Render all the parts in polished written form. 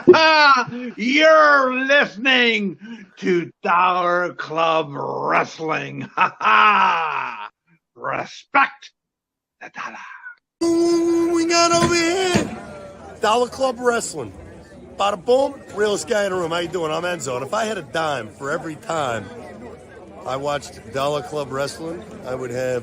You're listening to Dollar Club Wrestling. Respect the dollar. Ooh, we got over here. Dollar Club Wrestling. Bada boom, realest guy in the room. How you doing? I'm Enzo. And if I had a dime for every time I watched Dollar Club Wrestling, I would have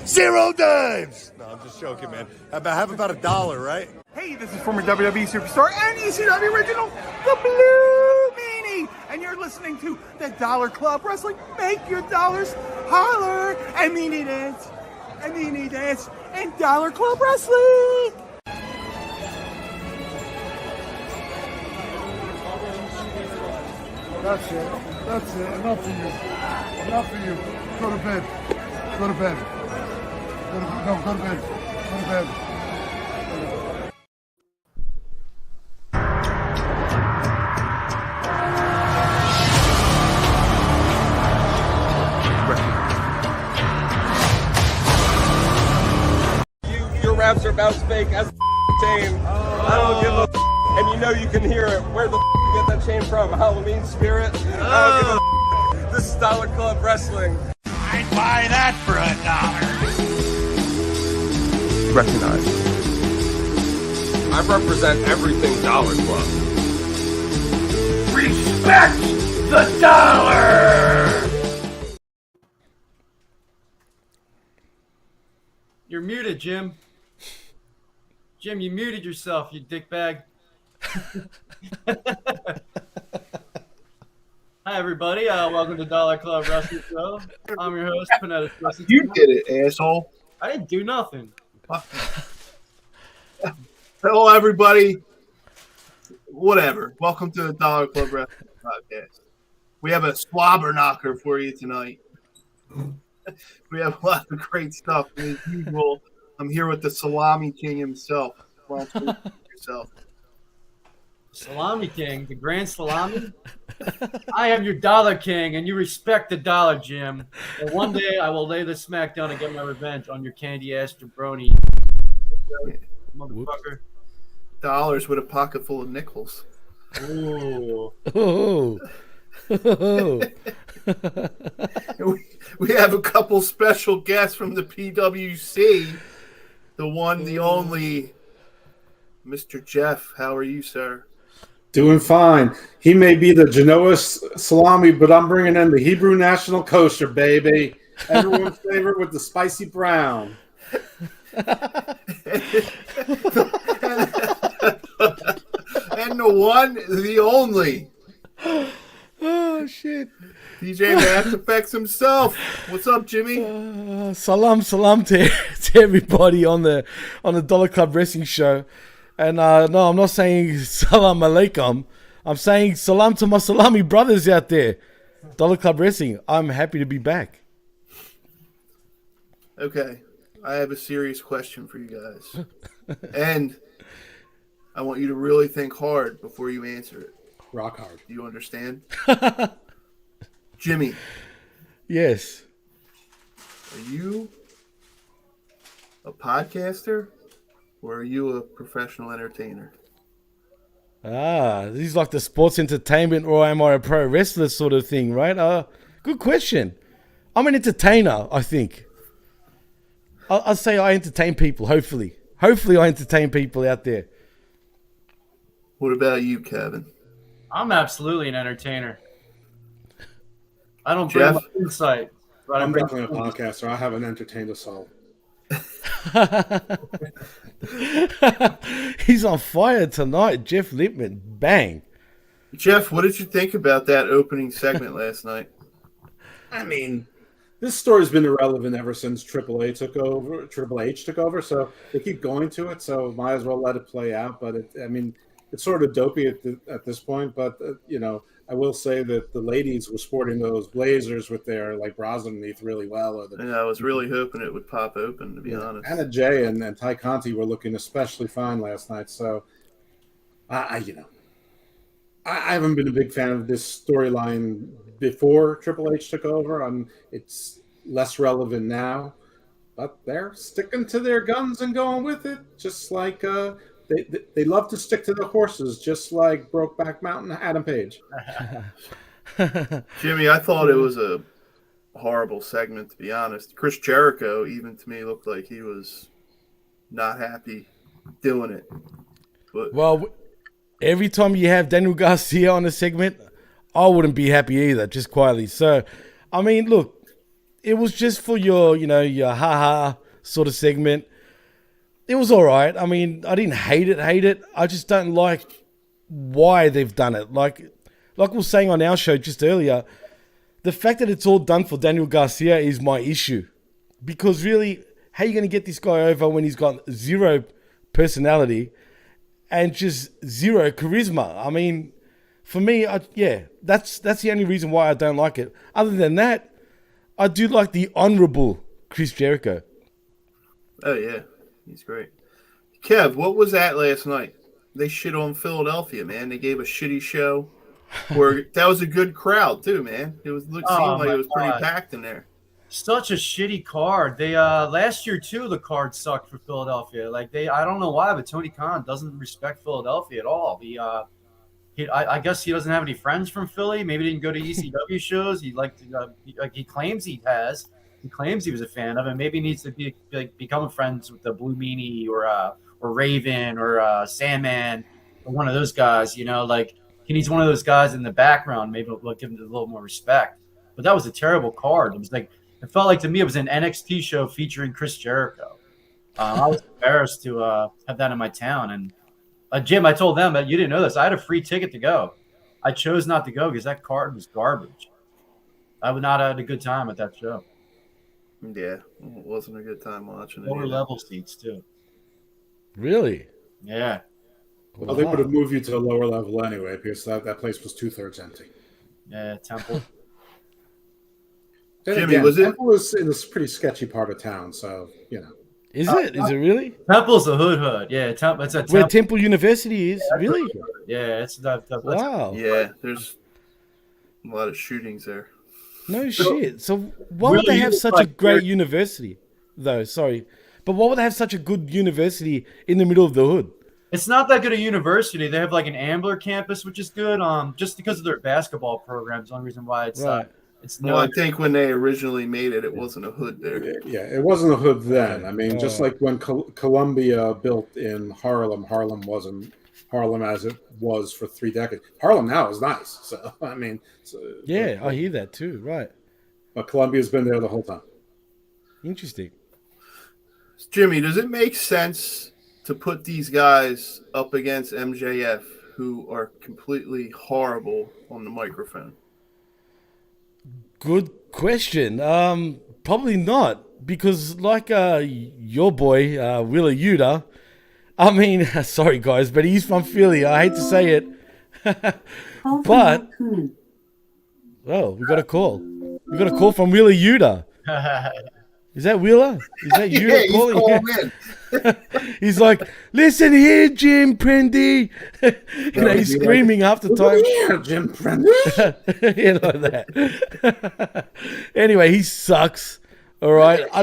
0 dimes. No, I'm just joking, man. Have about $1, right? Hey, this is former WWE superstar and ECW original, the Blue Meanie, and you're listening to the Dollar Club Wrestling. Make your dollars holler and meanie dance, and meanie dance, and Dollar Club Wrestling. That's it. That's it. Enough for you. Enough for you. Go to bed. Go to bed. Go to bed. Go to bed. Your raps are about as fake as chain. I don't give a and you know you can hear it. Where the you get that chain from? Halloween Spirit? I don't give a This is Dollar Club Wrestling. I'd buy that for $1. Recognize. I represent everything Dollar Club. Respect the dollar. You're muted, Jim. Jim, you muted yourself, you dickbag. Hi, everybody. Welcome to Dollar Club Wrestling Show. I'm your host, Panetta. You did it, asshole. I didn't do nothing. Hello, everybody. Whatever. Welcome to the Dollar Club Wrestling Podcast. We have a slobber knocker for you tonight. We have a lot of great stuff. As usual, I'm here with the Salami King himself. Well, yourself. Salami King, the Grand Salami. I am your Dollar King, and you respect the dollar, Jim. And one day I will lay the smack down and get my revenge on your candy-ass jabroni. Motherfucker. Dollars with a pocket full of nickels. Ooh. Oh. We have a couple special guests from the PWC. The one, the only, Mr. Jeff. How are you, sir? Doing fine. He may be the Genoa salami, but I'm bringing in the Hebrew National Kosher, baby. Everyone's favorite with the spicy brown. And the one, the only. Oh, shit. DJ Mass Effects himself. What's up, Jimmy? Salam to everybody on the Dollar Club Wrestling Show. And no, I'm not saying salam alaikum. I'm saying salam to my salami brothers out there. Dollar Club Wrestling. I'm happy to be back. Okay. I have a serious question for you guys. And I want you to really think hard before you answer it. Rock hard. Do you understand? Jimmy. Yes. Are you a podcaster or are you a professional entertainer? This is like the sports entertainment or am I a pro wrestler sort of thing, right? Good question. I'm an entertainer, I think. I'll say I entertain people, hopefully. Hopefully I entertain people out there. What about you, Kevin? I'm absolutely an entertainer. I don't bring much insight. But I'm definitely a podcaster. I haven't entertained a soul. He's on fire tonight. Jeff Lippman. Bang. Jeff, what did you think about that opening segment last night? I mean, this story's been irrelevant ever since Triple H took over, so they keep going to it, so might as well let it play out. But it's sort of dopey at this point. But I will say that the ladies were sporting those blazers with their bras underneath really well. I was really hoping it would pop open, to be honest. Anna Jay and Ty Conti were looking especially fine last night. So, I haven't been a big fan of this storyline before Triple H took over. It's less relevant now, but they're sticking to their guns and going with it, just like they love to stick to the horses, just like Brokeback Mountain, Adam Page. Jimmy, I thought it was a horrible segment, to be honest. Chris Jericho, even to me, looked like he was not happy doing it. But Well, every time you have Daniel Garcia on a segment, I wouldn't be happy either, just quietly. So, I mean, look, it was just for your ha-ha sort of segment. It was all right. I mean, I didn't hate it. I just don't like why they've done it. Like we were saying on our show just earlier, the fact that it's all done for Daniel Garcia is my issue. Because really, how are you going to get this guy over when he's got zero personality and just zero charisma? I mean, for me, that's the only reason why I don't like it. Other than that, I do like the honorable Chris Jericho. oh yeah, he's great. Kev, what was that last night? They shit on Philadelphia, man. They gave a shitty show. Where that was a good crowd too, man. It seemed like it was pretty packed in there. Such a shitty card. They last year too, the card sucked for Philadelphia. Like I don't know why, but Tony Khan doesn't respect Philadelphia at all. I guess he doesn't have any friends from Philly. Maybe he didn't go to ECW shows. He claims he has. He claims he was a fan of it. Maybe he needs to become friends with the Blue Meanie or Raven or Sandman or one of those guys. He needs one of those guys in the background. Maybe it'll give him a little more respect. But that was a terrible card. It felt like to me it was an NXT show featuring Chris Jericho. I was embarrassed to have that in my town. And Jim, I told them that you didn't know this. I had a free ticket to go. I chose not to go because that card was garbage. I would not have had a good time at that show. Yeah, it wasn't a good time watching it. Lower level seats too. Really? Yeah. Well, they would have moved you to the lower level anyway because that place was 2/3 empty. Yeah, Temple. Then Jimmy, again, was it? Temple was in this pretty sketchy part of town, so Is it? Is it really? Temple's the hood. Yeah, it's a Temple. Where Temple University is? Really? Yeah, it's that. Wow. Yeah, there's a lot of shootings there. No shit. So why would they have such a great university, though? Sorry. But why would they have such a good university in the middle of the hood? It's not that good a university. They have like an Ambler campus, which is good. Just because of their basketball programs. The only reason why it's Right. Well, I think when they originally made it, it wasn't a hood there. yeah, it wasn't a hood then. I mean, just like when Columbia built in Harlem, Harlem wasn't Harlem as it was for 3 decades. Harlem now is nice. So I mean, Yeah, I hear that too. Right. but Columbia's been there the whole time. Interesting. Jimmy, does it make sense to put these guys up against MJF, who are completely horrible on the microphone? Good question. Probably not, because like your boy Willa Yuta, I mean, sorry guys, but he's from Philly. I hate to say it, but we got a call. We got a call from Willa Yuta. Is that Willa? Is that Yuta Yeah, he's calling? calling in. He's like, listen here, Jim Prendy. He's screaming half the time. Yeah, Jim Prendy. Yeah, like that. Anyway, he sucks. All right. I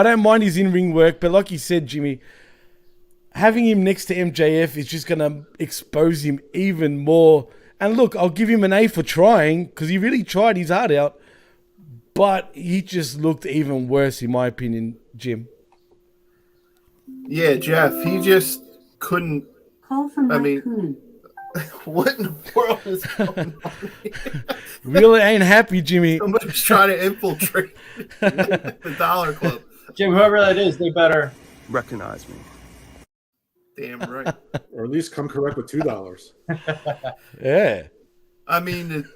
don't mind his in-ring work, but like you said, Jimmy, having him next to MJF is just going to expose him even more. And look, I'll give him an A for trying, because he really tried his heart out. But he just looked even worse, in my opinion, Jim. Yeah, Jeff, he just couldn't. Call from I mean, Raccoon. what in the world is going on here? Really ain't happy, Jimmy. Somebody's trying to infiltrate the Dollar Club. Jim, whoever that is, they better Recognize me. Damn right. Or at least come correct with $2. Yeah. I mean,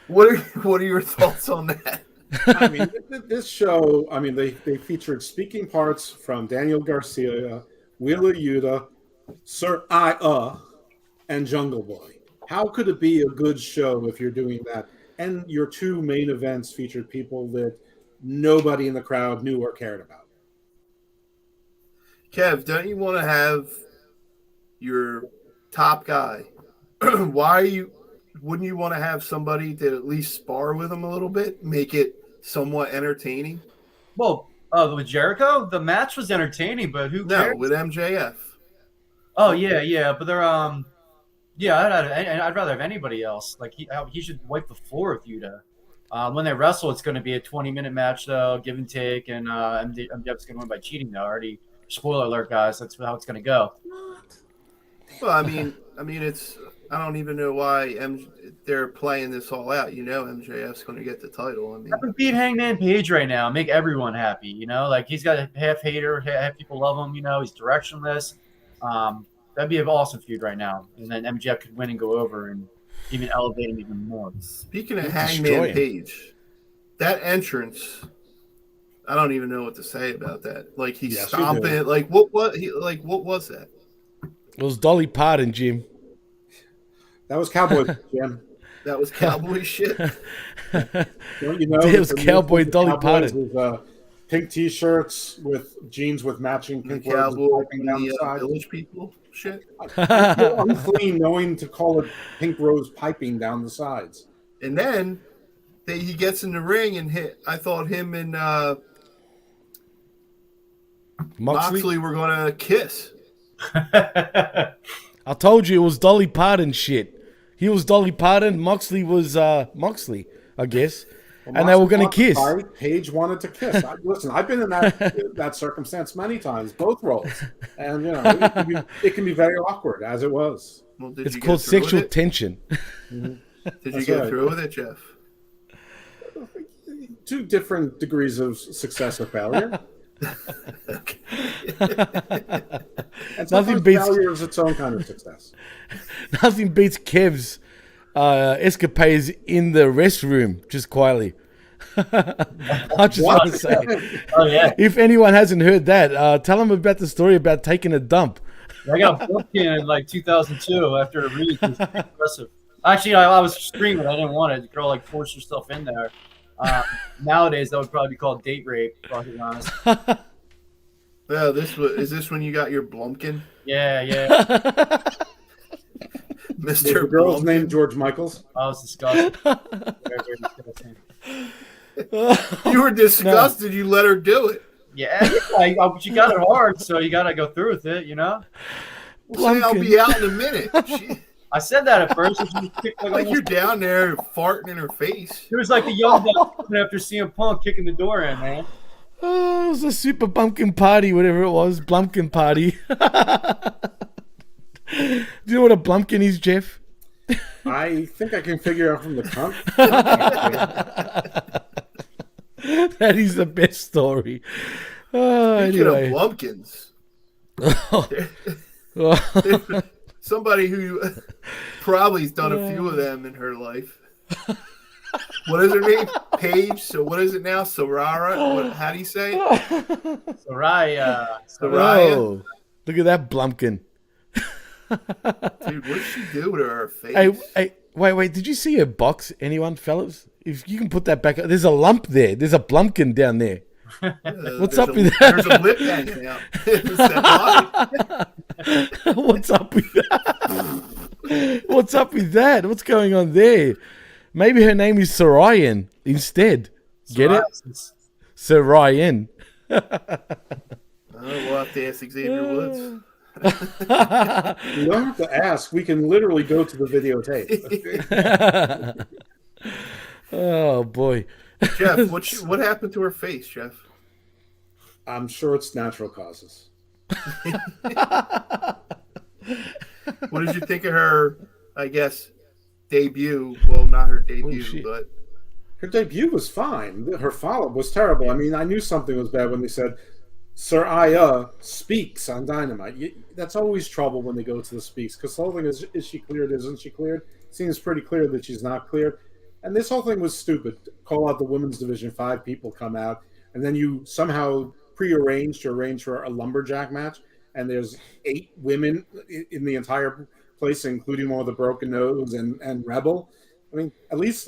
what are your thoughts on that? I mean, this show, I mean, they featured speaking parts from Daniel Garcia, Wheeler Yuta, Saraya, and Jungle Boy. How could it be a good show if you're doing that? And your 2 main events featured people that nobody in the crowd knew or cared about. Kev, don't you want to have your top guy? Wouldn't you want to have somebody to at least spar with him a little bit, make it somewhat entertaining? Well, Oh, with Jericho, the match was entertaining, but who No, cares? with MJF. Oh yeah, but they're yeah, I'd rather have anybody else. Like he should wipe the floor with Yuta. When they wrestle, it's going to be a 20-minute match though, give and take, and MJF's going to win by cheating though. Already, spoiler alert, guys. That's how it's going to go. Well, I mean, it's. I don't even know why they're playing this all out. You know, MJF's going to get the title. I mean, Have him beat Hangman Page right now. Make everyone happy. You know, like he's got a half hater, half people love him. You know, he's directionless. That'd be an awesome feud right now, and then MJF could win and go over and even elevate him even more. Speaking of Hangman Page, that entrance. I don't even know what to say about that. Like he's stomping. Like what was that? It was Dolly Parton, Jim. That was Cowboy Jim. That was cowboy shit. Don't you know? It was Cowboy Dolly Parton. With, pink T-shirts with jeans with matching pink cowboy village people shit. I feel unclean knowing to call it pink rose piping down the sides. And then he gets in the ring and I thought him and Moxley were gonna kiss. I told you it was Dolly Parton shit. He was Dolly Parton. Moxley was Moxley, I guess. Well, and they were going to kiss. Paige wanted to kiss. Listen, I've been in that circumstance many times, both roles. And, you know, it can be very awkward, as it was. Well, it's called sexual tension. Mm-hmm. Did you get through with it, Jeff? 2 different degrees of success or failure. Nothing beats failure is its own kind of success. Nothing beats Kev's escapades in the restroom, just quietly. I just want to say, if anyone hasn't heard that, tell them about the story about taking a dump. I got booked in like 2002 after a read. It was pretty impressive. Actually, I was screaming. I didn't want it. The girl like forced herself in there. Nowadays, that would probably be called date rape, to be honest. Yeah, is this when you got your Blumpkin? Yeah. Mr. The girl's name George Michaels. I was disgusted. Very disgusting. You were disgusted. No. You let her do it. Yeah, she got it hard, so you got to go through with it, you know? Well, I'll be out in a minute. I said that at first. Like you're down there farting in her face. It was like the young guy after CM Punk kicking the door in, man. Oh, it was a super bumpkin party, whatever it was. Blumpkin party. Do you know what a blumpkin is, Jeff? I think I can figure out from the cunt. That is the best story. Anyway. Of blumpkins. Somebody who probably has done a few of them in her life. What is her name? Paige. So what is it now? Saraya. How do you say it? Saraya. Oh, look at that blumpkin. Dude, what did she do to her face? Hey, wait. Did you see her box, anyone, fellas? If you can put that back up. There's a lump there. There's a blumpkin down there. What's up with that? There's a lip hanging out. What's up with that? What's up with that? What's going on there? Maybe her name is Sarayan instead. Get it? Sarayan. We'll have to ask Xavier Woods. You don't have to ask. We can literally go to the videotape. Oh, boy. Jeff, what happened to her face, Jeff? I'm sure it's natural causes. What did you think of her, I guess, debut? Well, not her debut, but... Her debut was fine. Her follow-up was terrible. I mean, I knew something was bad when they said, Saraya speaks on Dynamite. That's always trouble when they go to the speaks, because the whole thing is she cleared, isn't she cleared? It seems pretty clear that she's not cleared. And this whole thing was stupid. Call out the women's division, 5 people come out, and then you somehow arrange for a lumberjack match, and there's 8 women in the entire place, including one with a broken nose and Rebel. I mean, at least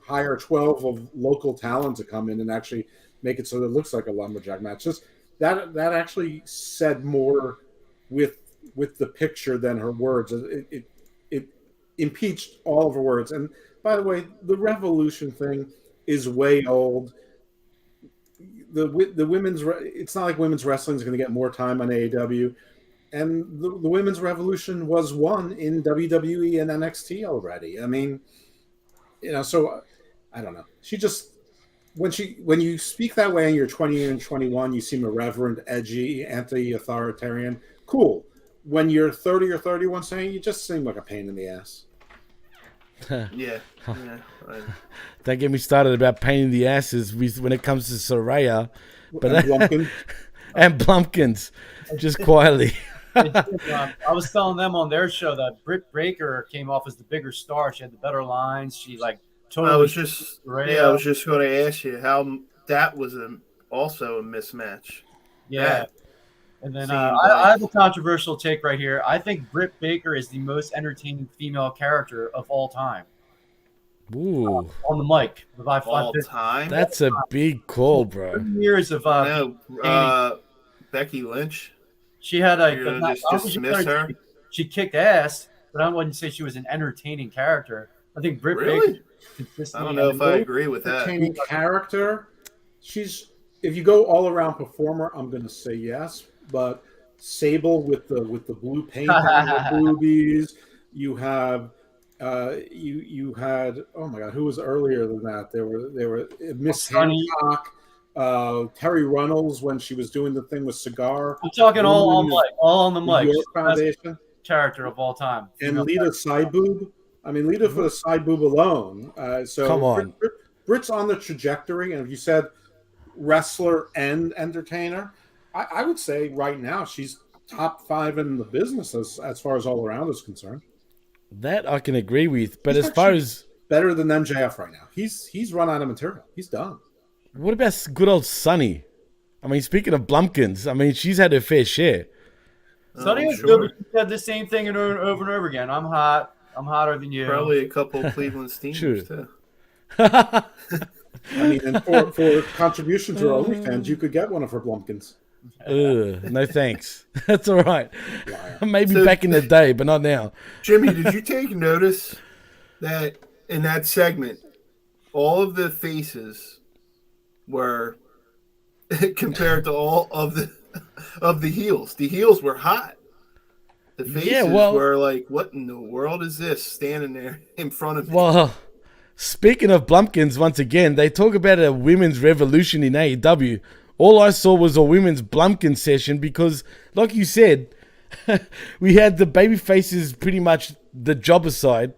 hire 12 of local talent to come in and actually make it so that it looks like a lumberjack match. Just that actually said more with the picture than her words. It impeached all of her words. And by the way, the Revolution thing is way old. the women's. It's not like women's wrestling is going to get more time on AEW, and the women's revolution was won in WWE and NXT already. I mean, so I don't know. She just when you speak that way and you're 20 and 21, you seem irreverent, edgy, anti-authoritarian. Cool. When you're 30 or 31 saying, you just seem like a pain in the ass. Yeah. Don't get me started about pain in the asses when it comes to Saraya. But And Blumpkin. and Blumpkins, just quietly. I was telling them on their show that Britt Baker came off as the bigger star. She had the better lines. She totally. I was just going to ask you how that was also a mismatch. Yeah. And then I have a controversial take right here. I think Britt Baker is the most entertaining female character of all time. Ooh. On the mic. All time? That's a big call, bro. Years of Becky Lynch. She had dismiss her. She kicked ass, but I wouldn't say she was an entertaining character. I think Britt Really? Baker. I don't know if I agree with that. Entertaining character. If you go all around performer, I'm going to say yes. But Sable with the blue paint on her boobies. You have you had, oh my God, who was earlier than that? There were Miss Hancock, Terry Runnels when she was doing the thing with Cigar. I'm talking all on the mic. York Foundation Character of all time. And Lita Sideboob. I mean, Lita for the side boob alone. So come on, Britt's on the trajectory, and if you said wrestler and entertainer, I would say right now she's top 5 in the business as far as all around is concerned. That I can agree with, but as far as better than MJF right now, he's run out of material. He's done. What about good old Sunny? I mean, speaking of Blumpkins, I mean she's had her fair share. Sunny was good, but she said the same thing over and over again. I'm hot. I'm hotter than you. Probably a couple of Cleveland Steamers too. I mean, and for contribution to our OnlyFans, you could get one of her Blumpkins. No thanks. That's all right. Maybe back in the day, but not now. Jimmy, did you take notice that in that segment, all of the faces were compared to all of the heels? The heels were hot. The faces were like, what in the world is this standing there in front of me? Well, speaking of Blumpkins, once again, they talk about a women's revolution in AEW. All I saw was a women's Blumpkin session because, like you said, we had the baby faces pretty much the jobber side,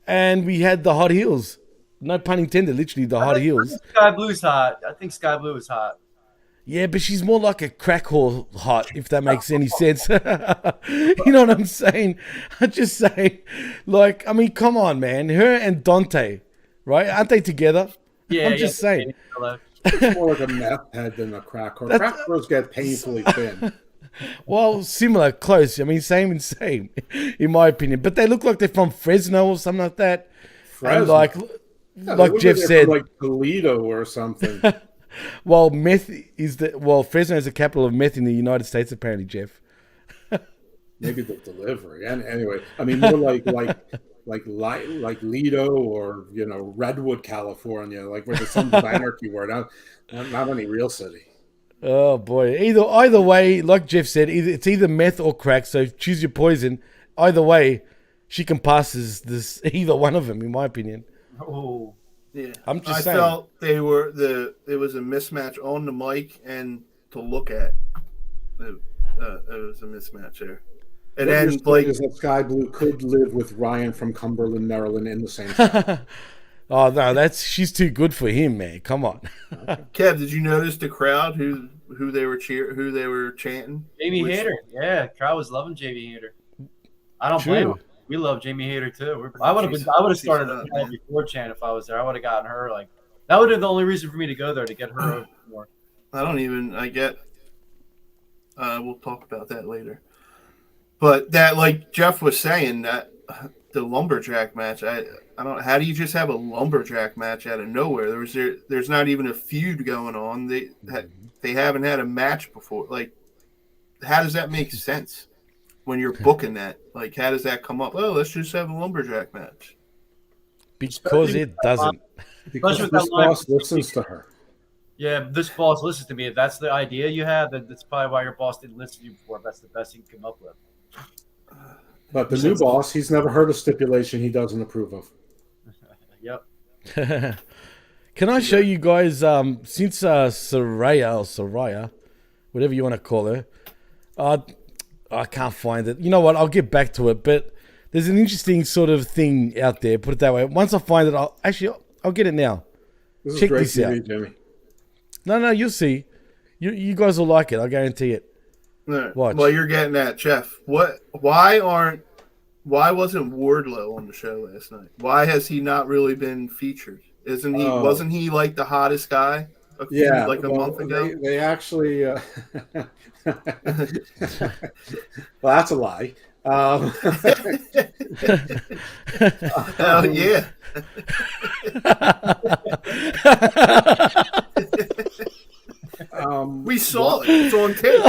and we had the hot heels. No pun intended, literally the hot heels. Sky Blue's hot. I think Sky Blue is hot. Yeah, but she's more like a crack whore hot, if that makes any sense. You know what I'm saying? I'm just saying, like, I mean, come on, man. Her and Dante, right? Aren't they together? Yeah, I'm just saying. It's more like a meth head than a crack whore. Crack whores get painfully thin. Well, similar, close. I mean, same and same, in my opinion. But they look like they're from Fresno or something like that. Fresno? And like Jeff said, from like Toledo or something. Well, Fresno is the capital of meth in the United States, apparently, Jeff. Maybe the delivery. And anyway, I mean, more like Lido or Redwood, California, like where the Sons of Anarchy were. Not any real city. Oh boy! Either way, like Jeff said, it's either meth or crack. So choose your poison. Either way, she can pass as either one of them, in my opinion. Oh. Yeah, I'm just saying. I felt it was a mismatch on the mic and to look at. It was a mismatch there. And then is that Sky Blue could live with Ryan from Cumberland, Maryland, in the same time. Oh no, she's too good for him, man. Come on. Kev, did you notice the crowd who they were chanting? Jamie Hayter. Yeah, crowd was loving Jamie Hayter. I don't blame him. We love Jamie Hayter too. I would have started a before chant if I was there. I would have gotten her that would have been the only reason for me to go there to get her over more. We'll talk about that later. But that, like Jeff was saying, that the lumberjack match, I don't. How do you just have a lumberjack match out of nowhere? There's not even a feud going on. They haven't had a match before. Like, how does that make sense when you're booking that? Like, how does that come up? Oh, let's just have a lumberjack match. Because it doesn't. Because this boss listens to her. Yeah, this boss listens to me. If that's the idea you have, that's probably why your boss didn't listen to you before. That's the best he can come up with. But the new boss, he's never heard a stipulation he doesn't approve of. Yep. Can I show you guys, since Saraya, whatever you want to call her, I can't find it. You know what? I'll get back to it. But there's an interesting sort of thing out there. Put it that way. Once I find it, I'll get it now. This is Check great this TV, out. Jimmy. No, you'll see. You guys will like it. I guarantee it. Right. Watch. Well, you're getting that, Jeff. Why wasn't Wardlow on the show last night? Why has he not really been featured? Wasn't he like the hottest guy a month ago? They actually well, that's a lie. Oh yeah. We saw it. It's on tape.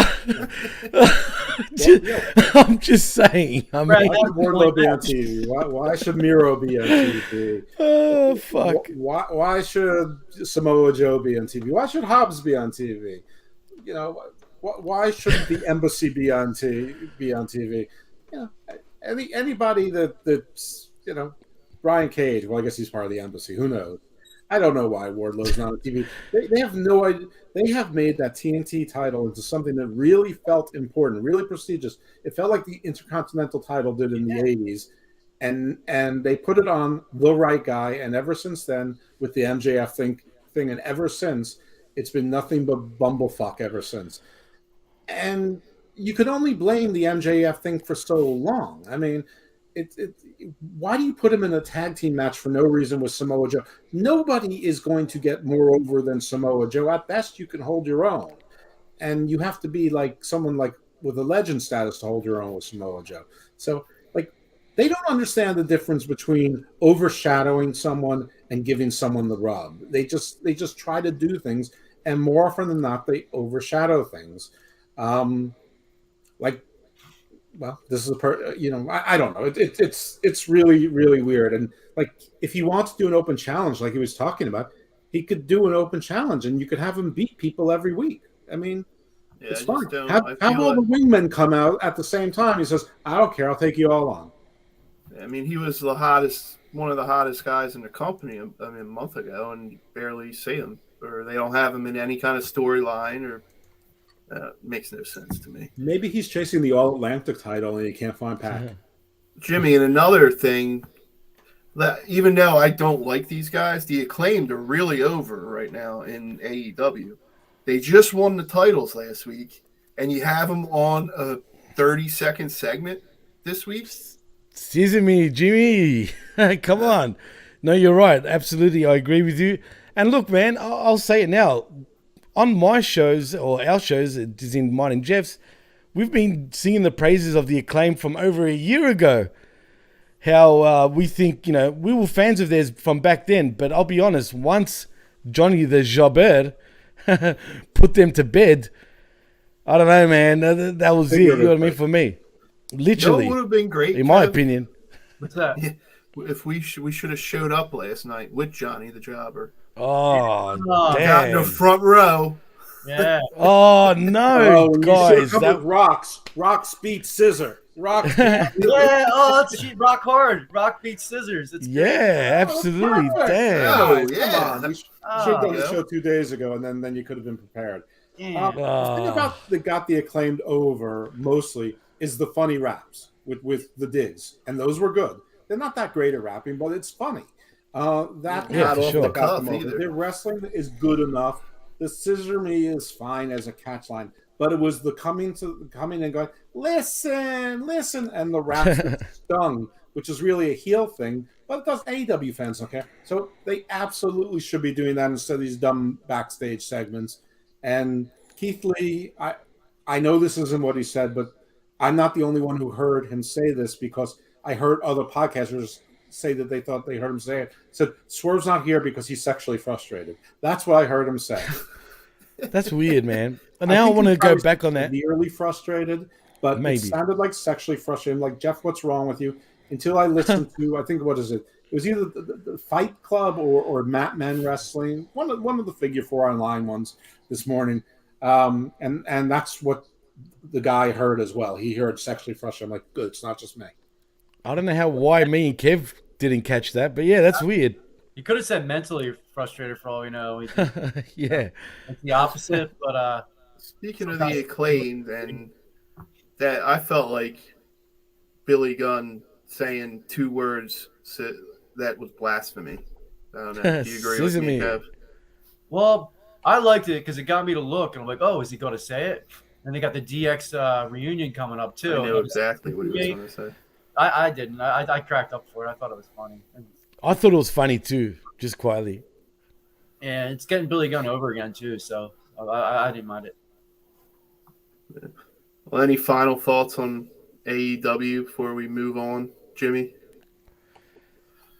I'm just saying. I mean, Why should Wardlow be on TV? Why should Miro be on TV? Oh, fuck. Why should Samoa Joe be on TV? Why should Hobbs be on TV? You know, why shouldn't the Embassy be on TV? You know, anybody that's Brian Cage. Well, I guess he's part of the Embassy. Who knows? I don't know why Wardlow's not on TV. They have no idea. They have made that TNT title into something that really felt important, really prestigious. It felt like the Intercontinental title did in the 80s. And they put it on the right guy. And ever since then, with the MJF thing, and ever since, it's been nothing but bumblefuck ever since. And you could only blame the MJF thing for so long. I mean, why do you put him in a tag team match for no reason with Samoa Joe? Nobody is going to get more over than Samoa Joe. At best, you can hold your own. And you have to be like someone like with a legend status to hold your own with Samoa Joe. So, like, they don't understand the difference between overshadowing someone and giving someone the rub. They just try to do things, and more often than not, they overshadow things. Well, this is I don't know. It's really, really weird. And like, if he wants to do an open challenge, like he was talking about, he could do an open challenge, and you could have him beat people every week. I mean, it's fine. Have all the wingmen come out at the same time. He says, "I don't care. I'll take you all on." I mean, he was one of the hottest guys in the company. I mean, a month ago, and you barely see him, or they don't have him in any kind of storyline, or. Makes no sense to me. Maybe he's chasing the All Atlantic title and he can't find Pac. Jimmy, and another thing, that even though I don't like these guys, the Acclaimed are really over right now in AEW. They just won the titles last week, and you have them on a 30-second segment this week. Excuse me, Jimmy. Come on. No, you're right. Absolutely. I agree with you. And look, man, I'll say it now. On my shows, or our shows, it is in mine and Jeff's, we've been singing the praises of the Acclaim from over a year ago. How we think, we were fans of theirs from back then. But I'll be honest, once Johnny the Jobber put them to bed, I don't know, man. That was it. You know what I mean? For me. Literally. It would have been great, in my opinion. What's that? If we should have showed up last night with Johnny the Jobber. Oh, got in the damn. front row. Yeah. Oh, no, guys. That Rocks beats Scissor. Rocks. Yeah. Oh, that's Rock Hard. Rock beats Scissors. It's Absolutely. Damn. Oh, yeah. Come on. You should have done the show 2 days ago, and then you could have been prepared. The thing that got the Acclaimed over mostly is the funny raps with the digs, and those were good. They're not that great at rapping, but it's funny. For sure. Their wrestling is good enough. The Scissor Me is fine as a catchline, but it was the coming and going, listen, and the raps stung, which is really a heel thing, but it does. AEW fans don't care. So they absolutely should be doing that instead of these dumb backstage segments. And Keith Lee, I know this isn't what he said, but I'm not the only one who heard him say this, because I heard other podcasters say that they thought they heard him say it. Said Swerve's not here because he's sexually frustrated. That's what I heard him say. That's weird, man. And now I want to go back on that. Severely frustrated, but maybe it sounded like sexually frustrated. Like, Jeff, what's wrong with you? until I listened to, I think, what is it? It was either the Fight Club or Mat Men Wrestling, one of the Figure 4 online ones this morning. And that's what the guy heard as well. He heard sexually frustrated. I'm like, good, it's not just me. I don't know why me and Kev didn't catch that, but yeah, that's weird. You could have said mentally frustrated for all we know. Yeah. It's the opposite, but Speaking of the acclaimed, and that I felt like Billy Gunn saying 2 words that was blasphemy. I don't know. Do you agree with me, Kev? Well, I liked it because it got me to look, and I'm like, oh, is he going to say it? And they got the DX reunion coming up too. I know exactly what he was going to say. I didn't. I cracked up for it. I thought it was funny. I thought it was funny too, just quietly. And it's getting Billy Gunn over again too, so I didn't mind it. Well, any final thoughts on AEW before we move on, Jimmy?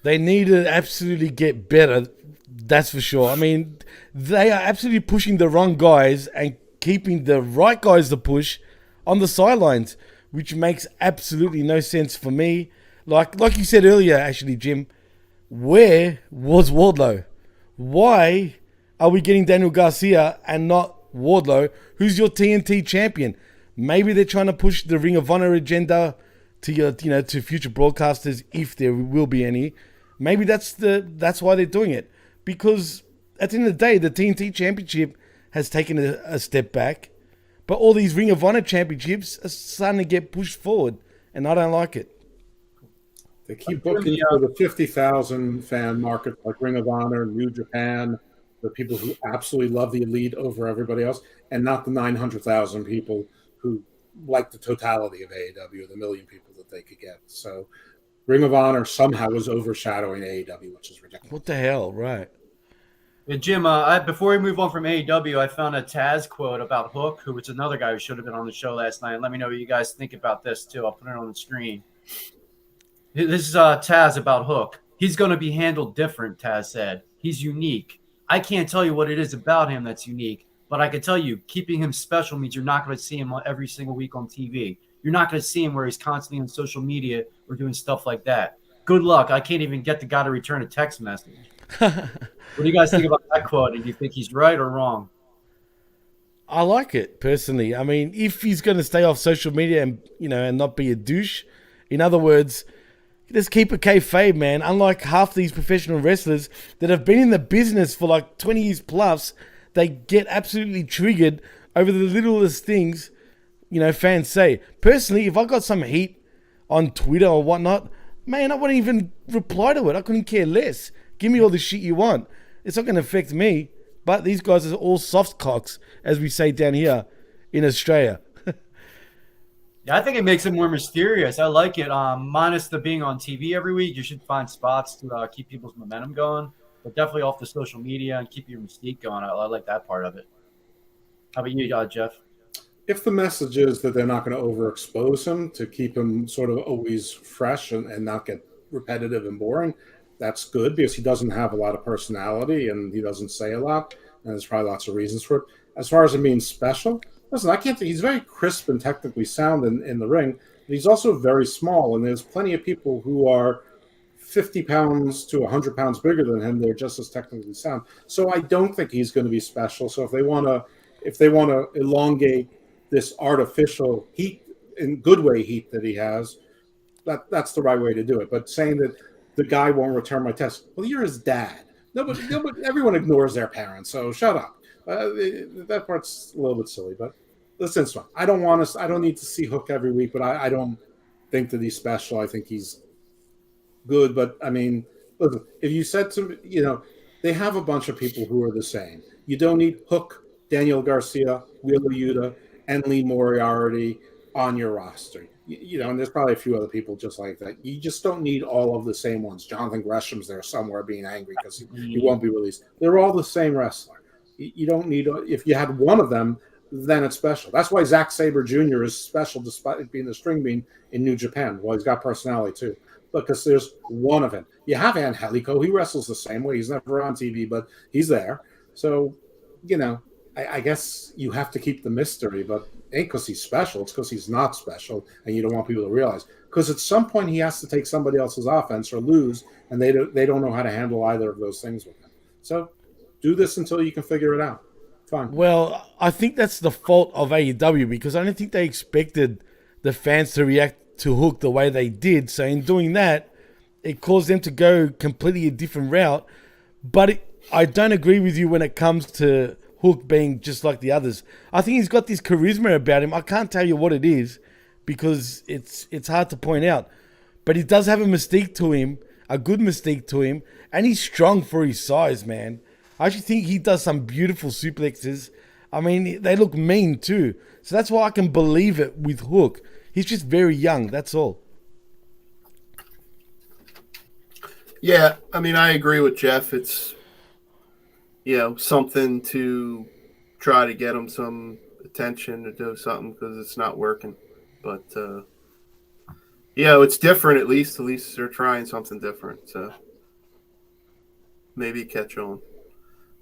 They need to absolutely get better, that's for sure. I mean, they are absolutely pushing the wrong guys and keeping the right guys to push on the sidelines, which makes absolutely no sense for me. Like you said earlier, actually, Jim, where was Wardlow? Why are we getting Daniel Garcia and not Wardlow, who's your TNT champion? Maybe they're trying to push the Ring of Honor agenda to to future broadcasters, if there will be any. Maybe that's why they're doing it. Because at the end of the day, the TNT championship has taken a step back, but all these Ring of Honor championships are starting to get pushed forward, and I don't like it. They keep booking for the 50,000 fan market, like Ring of Honor, New Japan, the people who absolutely love the Elite over everybody else, and not the 900,000 people who like the totality of AEW, the million people that they could get. So Ring of Honor somehow was overshadowing AEW, which is ridiculous. What the hell, right? Yeah, Jim, before we move on from AEW, I found a Taz quote about Hook, who was another guy who should have been on the show last night. Let me know what you guys think about this, too. I'll put it on the screen. This is Taz about Hook. He's going to be handled different, Taz said. He's unique. I can't tell you what it is about him that's unique, but I can tell you keeping him special means you're not going to see him every single week on TV. You're not going to see him where he's constantly on social media or doing stuff like that. Good luck. I can't even get the guy to return a text message. What do you guys think about that quote? Do you think he's right or wrong? I like it personally. I mean, if he's going to stay off social media and not be a douche, in other words, just keep a kayfabe, man. Unlike half these professional wrestlers that have been in the business for like 20 years plus, they get absolutely triggered over the littlest things, fans say. Personally, if I got some heat on Twitter or whatnot, man, I wouldn't even reply to it. I couldn't care less. Give me all the shit you want. It's not going to affect me. But these guys are all soft cocks, as we say down here in Australia. Yeah, I think it makes it more mysterious. I like it. Minus the being on TV every week, you should find spots to keep people's momentum going. But definitely off the social media and keep your mystique going. I like that part of it. How about you, Jeff? If the message is that they're not going to overexpose him to keep him sort of always fresh and not get repetitive and boring, that's good because he doesn't have a lot of personality and he doesn't say a lot. And there's probably lots of reasons for it. As far as him being special, listen, I can't think he's very crisp and technically sound in the ring. But he's also very small, and there's plenty of people who are 50 pounds to 100 pounds bigger than him. They're just as technically sound. So I don't think he's going to be special. So if they want to elongate this artificial heat, in good way heat that he has, that's the right way to do it. But saying that the guy won't return my test, well, you're his dad. Nobody, everyone ignores their parents. So shut up. That part's a little bit silly, but listen, I don't need to see Hook every week, but I don't think that he's special. I think he's good, but I mean, listen, if you said to me, they have a bunch of people who are the same. You don't need Hook, Daniel Garcia, Wheeler Yuta, and Lee Moriarty on your roster. And there's probably a few other people just like that. You just don't need all of the same ones. Jonathan Gresham's there somewhere being angry because he won't be released. They're all the same wrestler. You don't need, if you had one of them, then it's special. That's why Zack Sabre Jr. is special despite being the string bean in New Japan. Well, he's got personality too, because there's one of him. You have Angelico. He wrestles the same way. He's never on TV, but he's there. So, I guess you have to keep the mystery, but ain't because he's special. It's because he's not special, and you don't want people to realize. Because at some point he has to take somebody else's offense or lose, and they don't know how to handle either of those things with him. So do this until you can figure it out. Fine. Well, I think that's the fault of AEW because I don't think they expected the fans to react to Hook the way they did. So in doing that, it caused them to go completely a different route. But I don't agree with you when it comes to Hook being just like the others. I think he's got this charisma about him. I can't tell you what it is because it's hard to point out. But he does have a mystique to him, a good mystique to him, and he's strong for his size, man. I actually think he does some beautiful suplexes. I mean, they look mean too. So that's why I can believe it with Hook. He's just very young, that's all. Yeah, I mean, I agree with Jeff. It's, something to try to get him some attention to do something because it's not working. But, it's different at least. At least they're trying something different. So maybe catch on.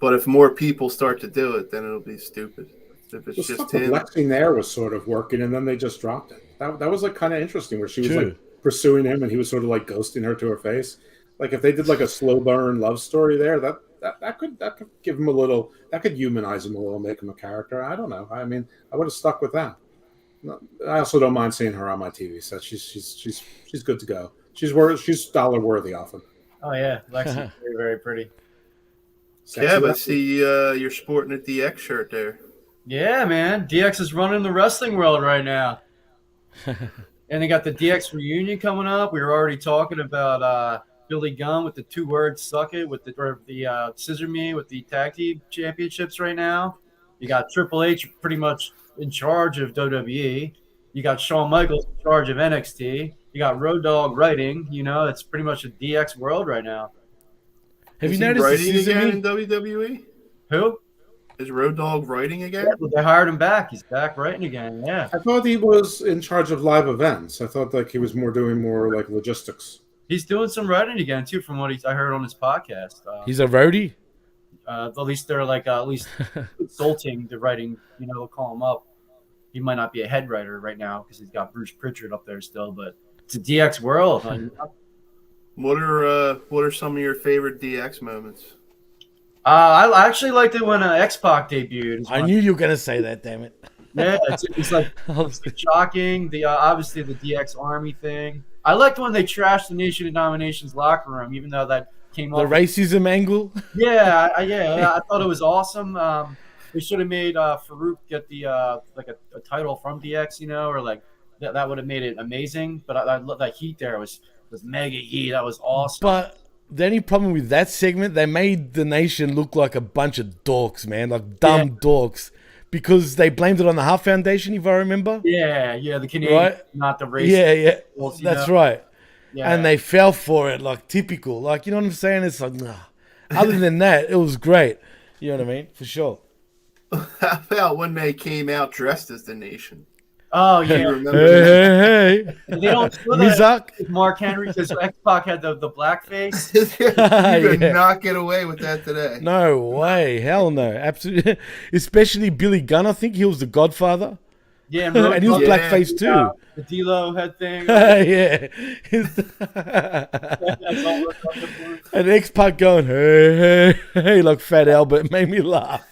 But if more people start to do it, then it'll be stupid. If it's just him. Lexing there was sort of working, and then they just dropped it. That was like kind of interesting, where she was like pursuing him, and he was sort of like ghosting her to her face. Like if they did like a slow burn love story there, that could give him a little, that could humanize him a little, make him a character. I don't know. I mean, I would have stuck with that. I also don't mind seeing her on my TV set. She's good to go. She's dollar worthy often. Oh yeah, Lexi's very, very pretty. Yeah, but I see you're sporting a DX shirt there. Yeah, man. DX is running the wrestling world right now. And they got the DX reunion coming up. We were already talking about Billy Gunn with the 2-word suck it with the Scissor Me with the tag team championships right now. You got Triple H pretty much in charge of WWE. You got Shawn Michaels in charge of NXT. You got Road Dogg writing. It's pretty much a DX world right now. Have Is you he noticed writing the again in WWE? Who? Is Road Dogg writing again? Yeah, they hired him back. He's back writing again. Yeah. I thought he was in charge of live events. I thought like he was doing more like logistics. He's doing some writing again too, from what I heard on his podcast. He's a roadie? At least they're consulting the writing. They'll call him up. He might not be a head writer right now because he's got Bruce Pritchard up there still, but it's a DX world. What are some of your favorite DX moments? I actually liked it when X-Pac debuted. I knew you were going to say that, damn it. Yeah, it's like shocking. Obviously the DX Army thing. I liked when they trashed the Nation of Domination's locker room, even though that came off. The racism angle? Yeah, I thought it was awesome. They should have made Farouk get the a title from DX, or like that would have made it amazing. But I love that heat there was mega heat. That was awesome. But the only problem with that segment, they made the Nation look like a bunch of dorks, man, like dumb dorks. Because they blamed it on the Hart Foundation, if I remember. Yeah, the Canadian, right? Not the race. Yeah, that's right. Yeah. And they fell for it, like typical. Like, you know what I'm saying? It's like, nah. Other than that, it was great. You know what I mean? For sure. How about when they came out dressed as the Nation? Oh, yeah. You remember that? Hey. They don't show that with Mark Henry because X-Pac had the blackface. You could not get away with that today. No way. Hell no. Absolutely. Especially Billy Gunn. I think he was the Godfather. Yeah, and he was blackface too. The D-Lo head thing. Yeah. And X-Pac going, hey, like Fat Albert. Made me laugh.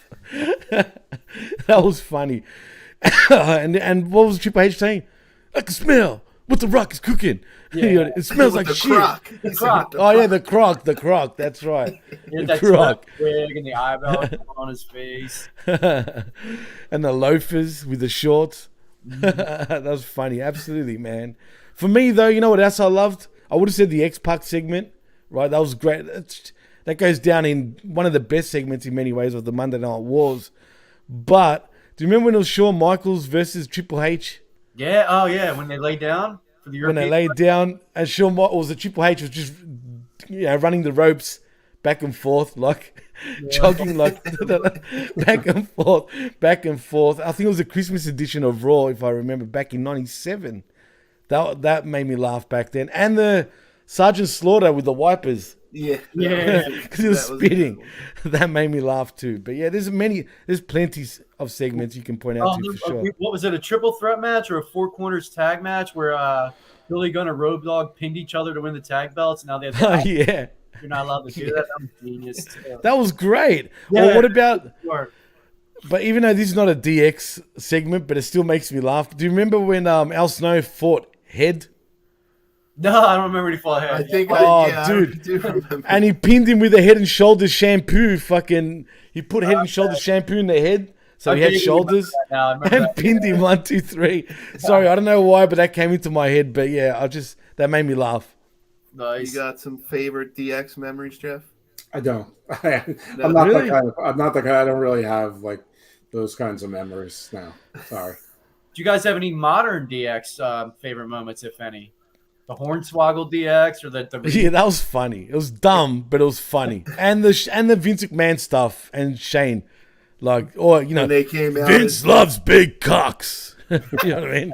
That was funny. and what was Triple H saying? I can smell what the Rock is cooking. Yeah. It smells like shit. The crock. Oh yeah, the crock. That's right. The crock. Wig and the eyebrow on his face. And the loafers with the shorts. That was funny. Absolutely, man. For me though, you know what else I loved? I would have said the X-Pac segment. Right, that was great. That goes down in one of the best segments in many ways of the Monday Night Wars. But do you remember when it was Shawn Michaels versus Triple H? Yeah, oh yeah, when they laid down for the European. When they laid down, and Shawn Michaels, the Triple H was just running the ropes back and forth, like jogging, like back and forth. I think it was a Christmas edition of Raw, if I remember, back in '97. That made me laugh back then, and the Sergeant Slaughter with the wipers. Yeah. Because he was That spitting. That made me laugh too. But yeah, there's plenty of segments you can point out to for sure. What was it? A triple threat match or a four corners tag match where Billy Gunn and Road Dogg pinned each other to win the tag belts? And now they have. Oh yeah. You're not allowed to do that. That was genius. Too. That was great. Yeah. Or what about? Sure. But even though this is not a DX segment, but it still makes me laugh. Do you remember when Al Snow fought Head? No, I don't remember he fought Head. I think. Dude. I do remember. And he pinned him with a Head and Shoulders shampoo. He put Head and Shoulders shampoo in the head, so he had shoulders. And pinned him 1, 2, 3. Sorry, I don't know why, but that came into my head. But yeah, that made me laugh. Nice. You got some favorite DX memories, Jeff? I don't. I'm No, not really? that kind of. I'm not the guy. I don't really have like those kinds of memories now. Sorry. Do you guys have any modern DX favorite moments, if any? The Hornswoggle DX or the Yeah, that was funny. It was dumb, but it was funny. And the Vince McMahon stuff and Shane, when they came out, Vince loves big cocks. You know what I mean?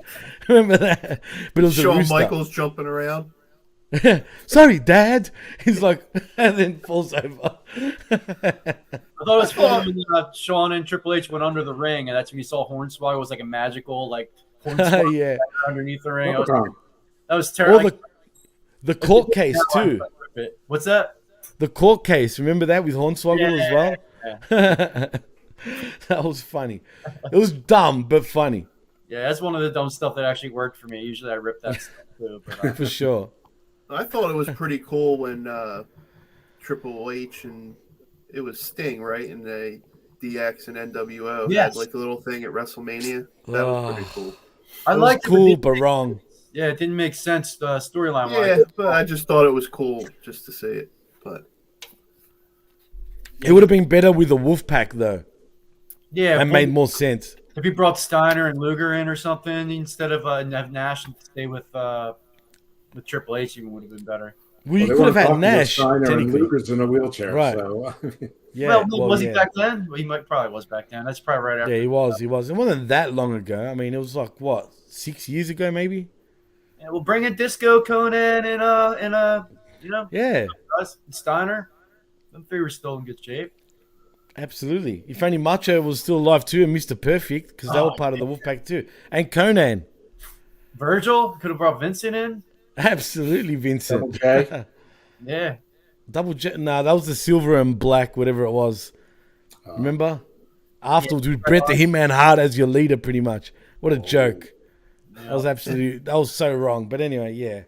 Remember that? But it was Shawn a rooster. Michaels jumping around. Sorry, Dad. He's like, and then falls over. I thought it was funny when Shawn and Triple H went under the ring, and that's when you saw Hornswoggle was like a magical Hornswoggle Yeah. underneath the ring. That was terrible. Or the court case too. What's that? The court case. Remember that with Hornswoggle as well? Yeah. That was funny. It was dumb but funny. Yeah, that's one of the dumb stuff that actually worked for me. Usually I rip that stuff too. But, For sure. I thought it was pretty cool when Triple H and it was Sting, right? And the DX and NWO Yes. had like a little thing at WrestleMania. That was pretty cool. I It was liked cool but wrong. Yeah, it didn't make sense storyline Yeah, wise. but I just thought it was cool just to see it. But It would have been better with the Wolfpack though. Yeah, It made more sense. if he brought Steiner and Luger in or something instead of have Nash stay with Triple H, even would have been better. We they could have weren't had talking about Nash. Steiner and Technically. Luger's in a wheelchair, Right. so Yeah, was he yeah. back then? Well, he probably was back then. That's probably right after. Yeah, he was. It wasn't that long ago. I mean, it was like, what, 6 years ago maybe? Yeah, we'll bring in Disco Conan and Yeah, us Steiner. Them three were still in good shape. absolutely. If only Macho was still alive too and Mr. Perfect, because they were part of the Wolfpack too. And Conan. Virgil could have brought Vincent in. Absolutely, Vincent. Double J. Yeah. Double J. Nah, that was the silver and black, whatever it was. Remember? Afterwards, we Bret the Hitman Hart as your leader, pretty much. What a joke. That was that was so wrong. But anyway, yeah.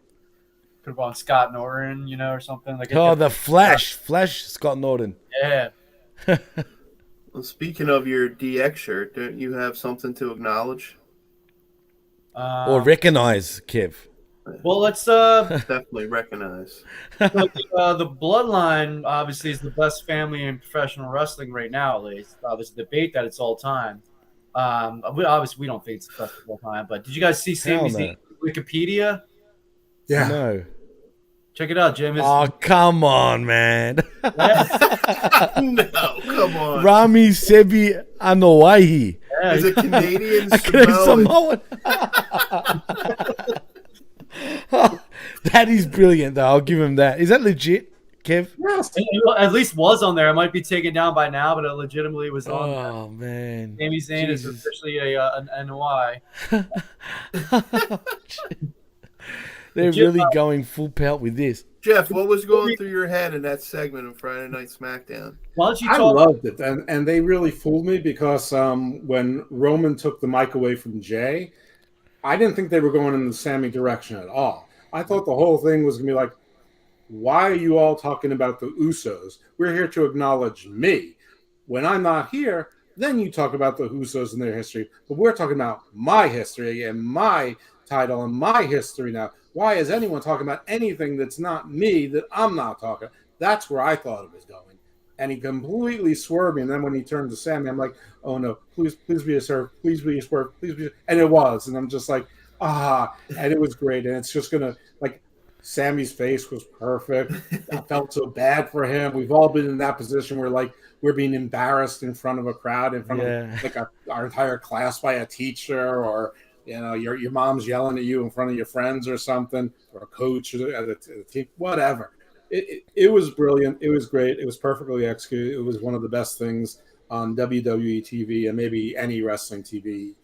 Could have brought Scott Norton, or something like. The Flash, Scott Norton. Yeah. well, speaking of your DX shirt, don't you have something to acknowledge? Or recognize, Kev. Well, let's Definitely recognize. the Bloodline obviously is the best family in professional wrestling right now. At least there's a debate that it's all time. Obviously, we don't think it's the best of all time. But did you guys see Sami Zayn Wikipedia? Yeah. No. Check it out, Jim. Oh, come on, man. No, come on. Rami Sebi Anoa'i. Is it Canadian Samoan? That is brilliant, though. I'll give him that. Is that legit, Kev? Yes. It at least was on there. It might be taken down by now, but it legitimately was on there. Oh, man. Sami Zayn is officially an NY. They're really going full pelt with this. Jeff, what was going through your head in that segment of Friday Night SmackDown? Why don't you I talk? loved it, and they really fooled me because when Roman took the mic away from Jay, I didn't think they were going in the Sammy direction at all. I thought the whole thing was going to be like, why are you all talking about the Usos? We're here to acknowledge me. When I'm not here, then you talk about the Usos and their history. But we're talking about my history and my title and my history now. Why is anyone talking about anything that's not me that I'm not talking? That's where I thought it was going. And he completely swerved me. And then when he turned to Sammy, I'm like, oh no, please be a swerve. Please be a swerve. Please be. And it was. And I'm just like, and it was great. And it's just going to, like, Sammy's face was perfect. I felt so bad for him. We've all been in that position where, like, we're being embarrassed in front of a crowd, in front of like our entire class by a teacher, or You know, your mom's yelling at you in front of your friends or something, or a coach or the team, whatever. It was brilliant. It was great. It was perfectly executed. It was one of the best things on WWE TV and maybe any wrestling TV.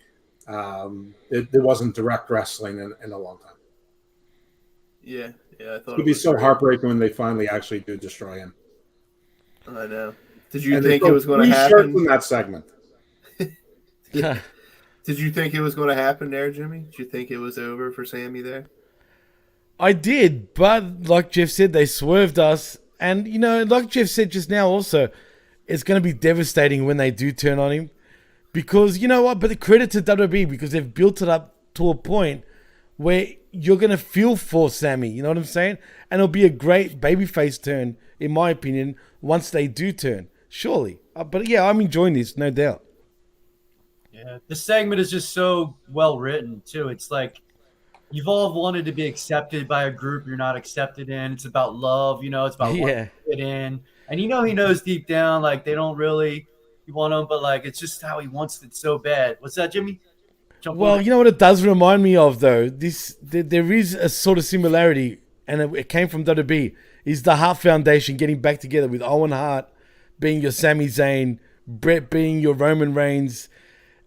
There wasn't direct wrestling in a long time. Yeah, I thought It would be so heartbreaking when they finally actually do destroy him. I know. Did you think it was going to happen in that segment? Yeah. Did you think it was going to happen there, Jimmy? Did you think it was over for Sami there? I did, but like Jeff said, they swerved us. And, you know, like Jeff said just now also, it's going to be devastating when they do turn on him. Because, you know what, but the credit to WWE, because they've built it up to a point where you're going to feel for Sami, you know what I'm saying? And it'll be a great babyface turn, in my opinion, once they do turn. Surely. But yeah, I'm enjoying this, no doubt. Yeah, the segment is just so well written too. It's like you've all wanted to be accepted by a group you're not accepted in. It's about love, you know. It's about wanting to fit in, and you know he knows deep down like they don't really want him, but like it's just how he wants it so bad. What's that, Jimmy? Well, you know what it does remind me of though. There is a sort of similarity, and it came from WWE. Is the Hart Foundation getting back together with Owen Hart being your Sami Zayn, Brett being your Roman Reigns.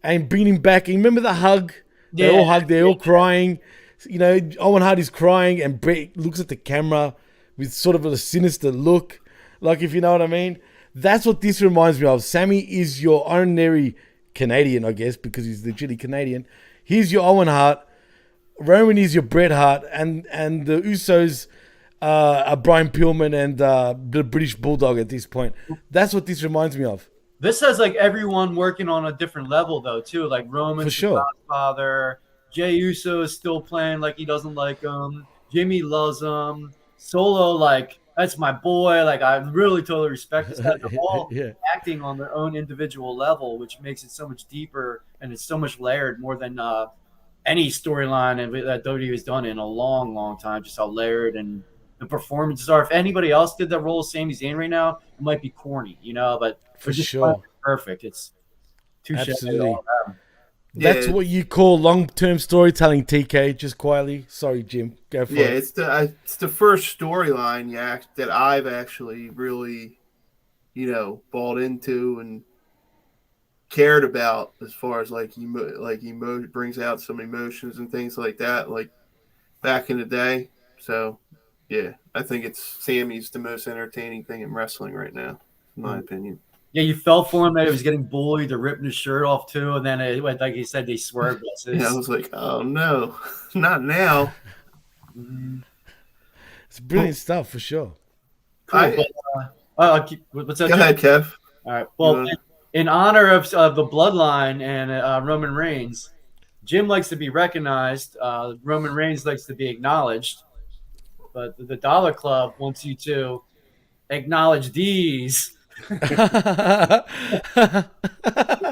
And bringing back, you remember the hug? They all hug, they're all crying. You know, Owen Hart is crying and Brett looks at the camera with sort of a sinister look. Like, if you know what I mean. That's what this reminds me of. Sami is your ordinary Canadian, I guess, because he's legitimately Canadian. He's your Owen Hart. Roman is your Bret Hart. And the Usos are Brian Pillman and the British Bulldog at this point. That's what this reminds me of. This has like everyone working on a different level though too. Like Roman's for sure. Godfather, Jey Uso is still playing like he doesn't like him. Jimmy loves him. Solo, like that's my boy. Like I really totally respect this guy. They're all acting on their own individual level, which makes it so much deeper and it's so much layered more than any storyline that WWE has done in a long, long time. Just how layered and the performances are. If anybody else did that role of Sami Zayn right now, it might be corny, you know, but for sure, perfect. It's too absolutely. That's what you call long-term storytelling, TK. Just quietly. Sorry, Jim. Go for it. It's the first storyline that I've actually really, you know, bought into and cared about as far as like he brings out some emotions and things like that, like back in the day. So. Yeah, I think Sami's the most entertaining thing in wrestling right now, in my opinion. Yeah, you felt for him that he was getting bullied. They're ripping his shirt off too, and then like you said, they swerved us. Yeah, I was like, oh no, not now. It's brilliant stuff for sure. Cool. What's that? Go ahead, Kev. All right. Well, in honor of the Bloodline and Roman Reigns, Jim likes to be recognized. Roman Reigns likes to be acknowledged. But the Dollar Club wants you to acknowledge these. We're going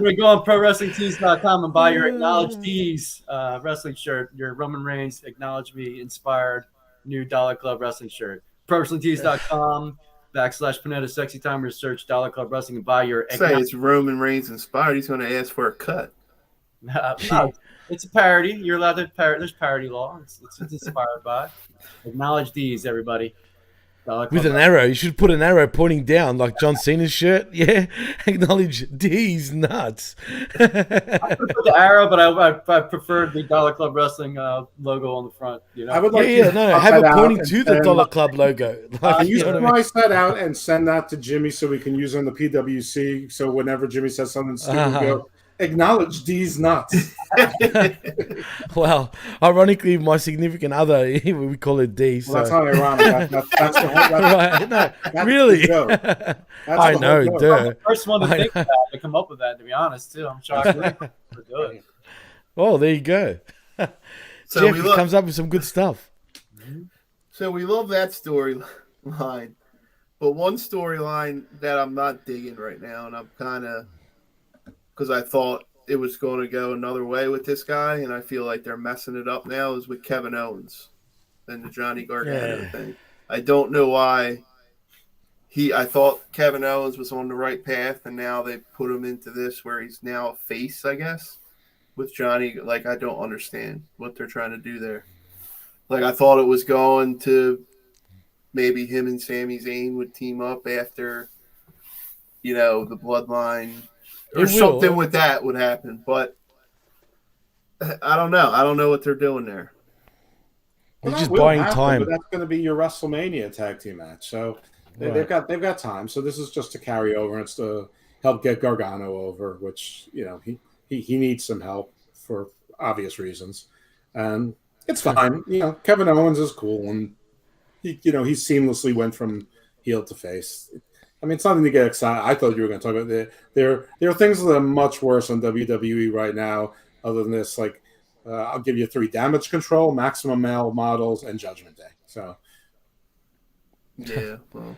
to go on ProWrestlingTees.com and buy your Acknowledge These wrestling shirt, your Roman Reigns Acknowledge Me inspired new Dollar Club wrestling shirt. ProWrestlingTees.com /Panetta Sexy Time, search Dollar Club Wrestling and buy your Say it's Roman Reigns inspired. He's going to ask for a cut. No, it's a parody. You're allowed to parody. There's parody law. It's inspired by. Acknowledge these, everybody. With an arrow. You should put an arrow pointing down like John Cena's shirt. Yeah. Acknowledge these nuts. I could put the arrow, but I preferred the Dollar Club Wrestling logo on the front. You know? I would like have it pointing to the Dollar Club logo. Can you slice that out and send that to Jimmy so we can use it on the PWC? So whenever Jimmy says something stupid, we go, acknowledge these nuts. Well, ironically, my significant other, we call it D. So. Well, that's not ironic. That's the whole. Right, no, really. I know, duh. I'm the first one to think about to come up with that. To be honest, too, I'm shocked. We're good. Oh, there you go. So Jeff comes up with some good stuff. So we love that storyline, but one storyline that I'm not digging right now, and I'm kind of. Because I thought it was going to go another way with this guy, and I feel like they're messing it up now, is with Kevin Owens and the Johnny Gargano thing. I don't know why I thought Kevin Owens was on the right path, and now they put him into this where he's now a face, I guess. with Johnny. Like, I don't understand what they're trying to do there. Like, I thought it was going to maybe him and Sami Zayn would team up after, the Bloodline or something with that would happen. But I don't know. I don't know what they're doing there. They're just buying time. But that's going to be your WrestleMania tag team match. So they've got time. So this is just to carry over. It's to help get Gargano over, which he needs some help for obvious reasons. And it's fine. Kevin Owens is cool, and he seamlessly went from heel to face. I mean, it's nothing to get excited. I thought you were going to talk about there are things that are much worse on WWE right now. Other than this, like I'll give you 3: Damage Control, Maximum Male Models, and Judgment Day. So yeah, well,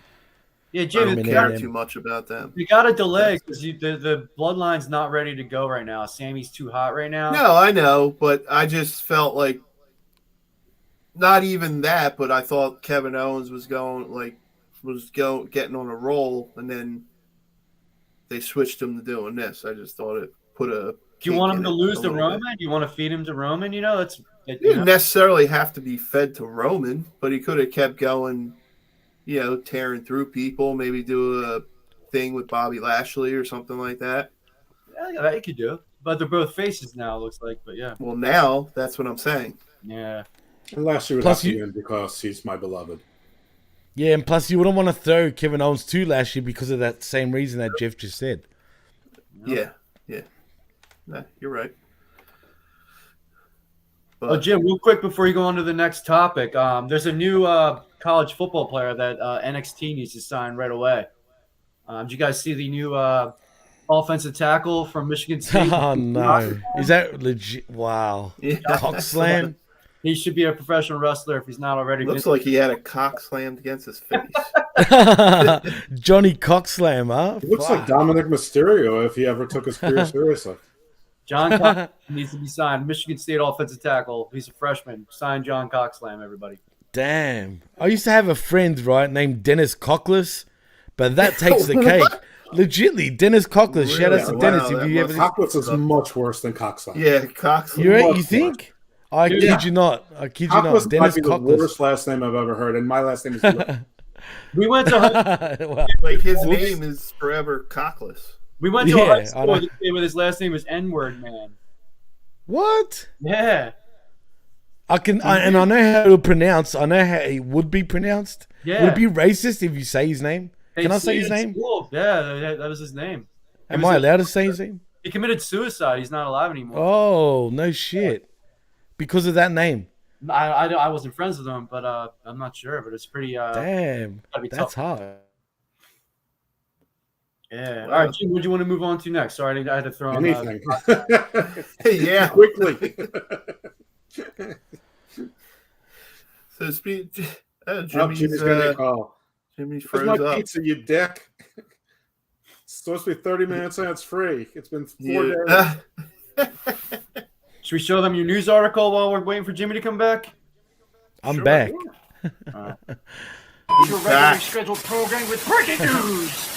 yeah, Jim, I don't care too much about them. You got to delay because the Bloodline's not ready to go right now. Sammy's too hot right now. No, I know, but I just felt like not even that. But I thought Kevin Owens was getting on a roll, and then they switched him to doing this. I just thought it put a. Do you want him to lose to Roman? Do you want to feed him to Roman? He didn't necessarily have to be fed to Roman, but he could have kept going, tearing through people, maybe do a thing with Bobby Lashley or something like that. Yeah, that you could do. But they're both faces now, it looks like. But yeah. Well, now that's what I'm saying. Yeah. And Lashley would have to win because he's my beloved. Yeah, and plus you wouldn't want to throw Kevin Owens to Lashley because of that same reason that Jeff just said. Yeah. Nah, you're right. But Jim, real quick before you go on to the next topic, there's a new college football player that NXT needs to sign right away. Did you guys see the new offensive tackle from Michigan State? Oh, no. Is that legit? Wow. Yeah. Cock slam? He should be a professional wrestler if he's not already. Looks like he had a cock slammed against his face. Johnny Cockslam, huh? He looks like Dominic Mysterio if he ever took his career seriously. John Coxslam needs to be signed. Michigan State offensive tackle. He's a freshman. Sign John Coxslam, everybody. Damn. I used to have a friend, right, named Dennis Cockless, but that takes the cake. Legitly, Dennis Cockless. Really? Shout out to Dennis. If you ever Cockless is much worse than Coxslam. Yeah, Coxslam. You think? I kid you not. Dennis might be the worst last name I've ever heard, and my last name is We went to wow. Like his name is forever Cockless. We went to a high school with his last name was N-word man. What? Yeah. I know how to pronounce. I know how it would be pronounced. Yeah. Would it be racist if you say his name? Can I say his name? School. Yeah, that was his name. Am I allowed to say his name? He committed suicide. He's not alive anymore. Oh, no shit. Because of that name. I wasn't friends with him, but I'm not sure. But it's pretty. Damn, that's hard. Yeah. All right, Jim, what do you want to move on to next? Sorry, I had to throw anything. Yeah, quickly. So Jimmy's gonna call. Jimmy's froze up. My pizza, you dick. It's supposed to be 30 minutes and it's free. It's been 4 days. Should we show them your news article while we're waiting for Jimmy to come back? I'm back. Your regularly scheduled program with breaking news.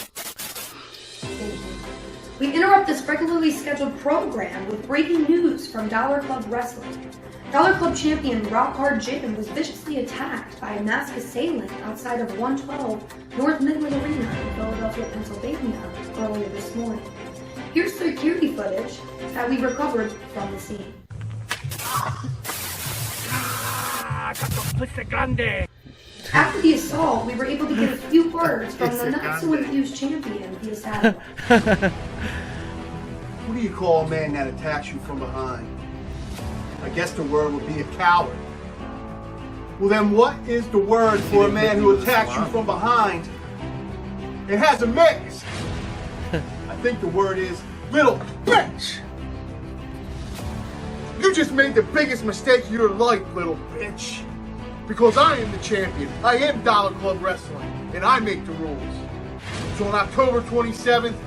We interrupt this regularly scheduled program with breaking news from Dollar Club Wrestling. Dollar Club champion Rock Hard Jim was viciously attacked by a masked assailant outside of 112 North Midland Arena in Philadelphia, Pennsylvania earlier this morning. Here's security footage that we recovered from the scene. After the assault, we were able to get a few words from the not-so-enthused champion via satellite. What do you call a man that attacks you from behind? I guess the word would be a coward. Well then what is the word for a man who attacks you from behind? It has a mix. I think the word is little bitch. You just made the biggest mistake of your life, little bitch. Because I am the champion. I am Dollar Club Wrestling, and I make the rules. So on October 27th,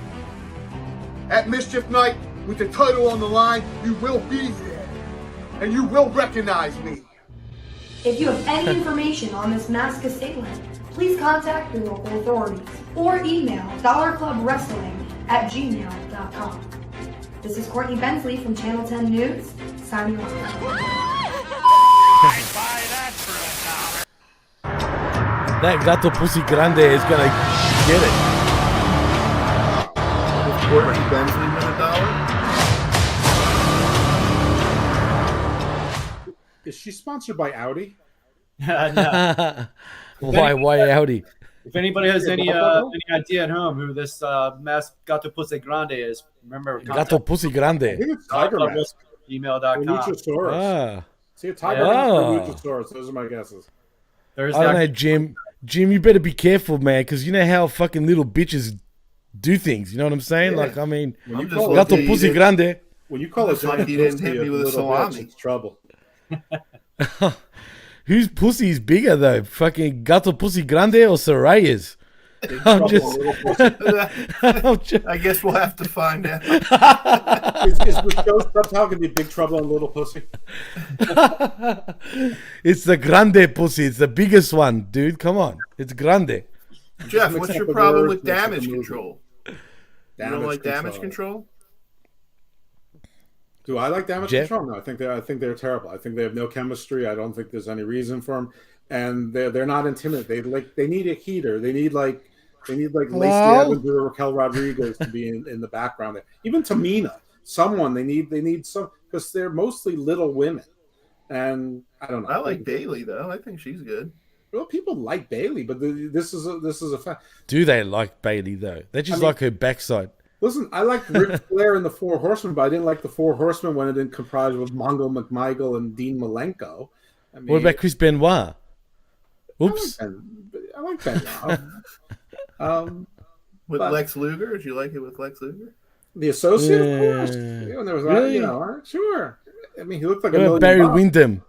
at Mischief Night, with the title on the line, you will be there. And you will recognize me. If you have any information on this masked assailant, please contact the local authorities or email dollarclubwrestling@gmail.com. This is Courtney Bensley from Channel 10 News, signing off. That gato pussy grande is gonna get it. Courtney Bensley win $1? Is she sponsored by Audi? No. Why Audi? If anybody has any idea at home who this mass Gato Pussy Grande is, remember Gato pussy I grande. think it's Tiger Mask. email.com. Luchasaurus. Ah. See a Tiger Mask or Luchasaurus. Those are my guesses. There's I don't know, Jim. Jim, you better be careful, man, because you know how fucking little bitches do things. You know what I'm saying? Yeah. Like, I mean, Gato pussy grande. When you call it like he didn't hit me with a salami. It's trouble. Whose pussy is bigger though? Fucking Gato pussy grande or Saraya's? I'm just. I guess we'll have to find out. Is the show somehow going to be Big Trouble in Little Pussy? It's the grande pussy. It's the biggest one, dude. Come on, it's grande. Jeff, what's your problem with damage control? You Damage don't like damage control? Do I like damage Jeff? control? No, I think they're terrible. I think they have no chemistry. I don't think there's any reason for them, and they're not intimidating. They need a heater. They need like Lacey Evans or Raquel Rodriguez to be in the background there. Even Tamina, someone they need some, because they're mostly little women, and I don't know. I like Bailey though. I think she's good. Well, people like Bailey, but this is a fact. Do they like Bailey though? They just like her backside. Listen, I liked Ric Flair in the Four Horsemen, but I didn't like the Four Horsemen when it didn't comprise with Mongo McMichael and Dean Malenko. I mean, What about Chris Benoit? Oops. I like Benoit. With Lex Luger? Did you like it with Lex Luger? The associate, of course. When there was Really? Sure. I mean, he looked like What a about million Barry bucks. Windham?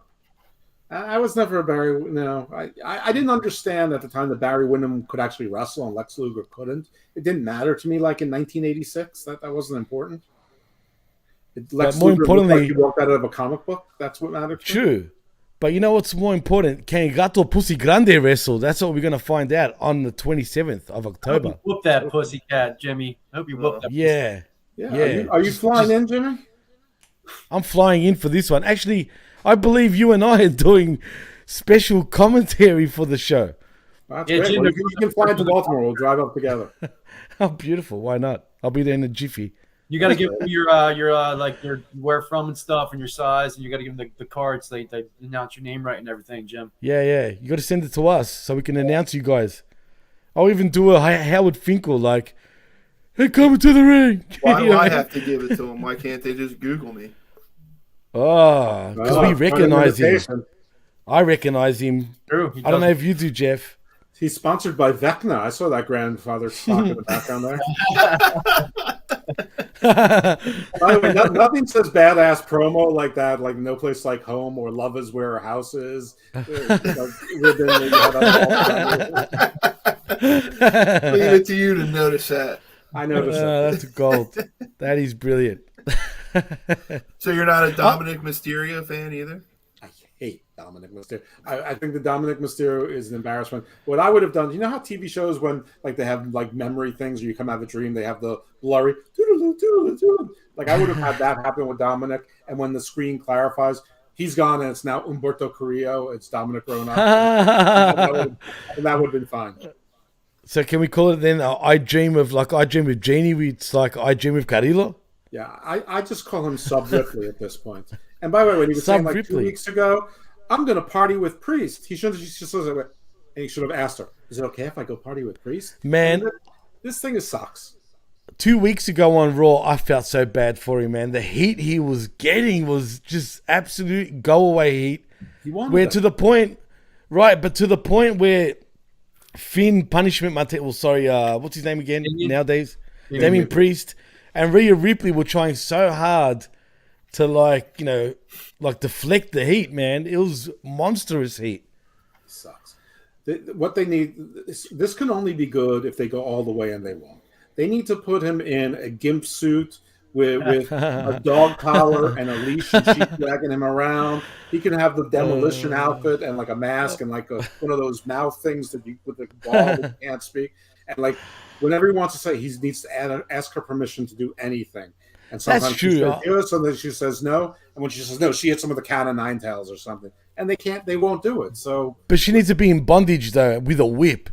I was never a Barry. No, I didn't understand at the time that Barry Windham could actually wrestle and Lex Luger couldn't. It didn't matter to me. Like in 1986, that wasn't important. Lex more Luger importantly, looked like he walked out of a comic book. That's what mattered. To me. True. But you know what's more important? Can Gato Pussy Grande wrestle? That's what we're going to find out on the 27th of October. Whoop that pussycat, Jimmy. I hope you whoop that. Yeah. Yeah. Are you flying in, Jimmy? I'm flying in for this one. Actually, I believe you and I are doing special commentary for the show. That's great. Jim, Well, you can fly to Baltimore. We'll drive up together. Oh, beautiful. Why not? I'll be there in a jiffy. You got to give them your like your where from and stuff and your size, and you got to give them the cards. They announce your name right and everything, Jim. Yeah. You got to send it to us so we can announce you guys. I'll even do a Howard Finkel, like, hey, coming to the ring. Why do I have to give it to them? Why can't they just Google me? Oh, because we recognize him. Invitation. I recognize him. True. I don't know if you do, Jeff. He's sponsored by Vecna. I saw that grandfather clock in the background there. By the way, nothing says badass promo like that, like No Place Like Home or Love Is Where Our House Is. Leave it to you to notice that. I noticed that. That's gold. That is brilliant. So you're not a Dominic Mysterio fan either? I hate Dominic Mysterio. I think the Dominic Mysterio is an embarrassment. What I would have done, you know how TV shows when like they have like memory things or you come out of a dream, they have the blurry like I would have had that happen with Dominic, and when the screen clarifies, he's gone and it's now Umberto Carrillo, it's Dominic Rona. and that would have been fine. So can we call it then I Dream of Genie, it's like I Dream of Carrillo? Yeah, I just call him Sub Ripley at this point. And by the way, when he was saying like Ripley. 2 weeks ago, I'm going to party with Priest, he should have asked her, is it okay if I go party with Priest? Man, this thing sucks. 2 weeks ago on Raw, I felt so bad for him, man. The heat he was getting was just absolute go-away heat. Where to the point where Finn Punishment Montez, what's his name again nowadays? Damien Priest and Rhea Ripley were trying so hard to deflect the heat, man. It was monstrous heat. It sucks. What they need, this can only be good if they go all the way, and they won't. They need to put him in a gimp suit with a dog collar and a leash, and she's dragging him around. He can have the demolition outfit and like a mask and like one of those mouth things that you with the ball that can't speak. And like whenever he wants to say, he needs to ask her permission to do anything. And sometimes That's she true. says yes, and then she says no. And when she says no, she hits them with a can of nine tails or something. And they won't do it. So, But she needs to be in bondage though with a whip.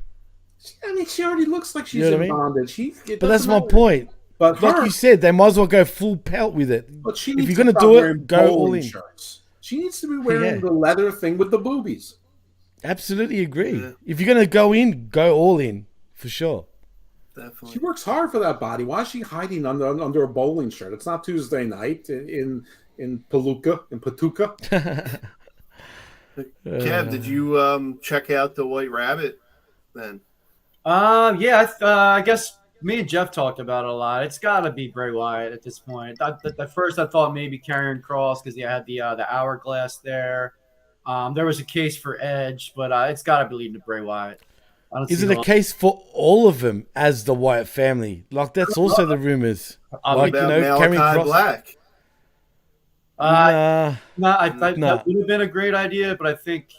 I mean, she already looks like she's You know in what I mean? bondage. But that's my point. But like you said, they might as well go full pelt with it. But she if needs you're going to to stop do wearing it, go all bowling in. shirts. She needs to be wearing the leather thing with the boobies. Absolutely agree. Yeah. If you're going to go in, go all in for sure. Definitely. She works hard for that body. Why is she hiding under a bowling shirt? It's not Tuesday night in Patuca. Kev, did you check out the White Rabbit then? Yeah, I guess me and Jeff talked about it a lot. It's got to be Bray Wyatt at this point. At first, I thought maybe Karrion Kross because he had the hourglass there. There was a case for Edge, but it's got to be leading to Bray Wyatt. Is it a case for all of them as the Wyatt family? Like that's also the rumors. Like Malachi Black. That would have been a great idea, but I think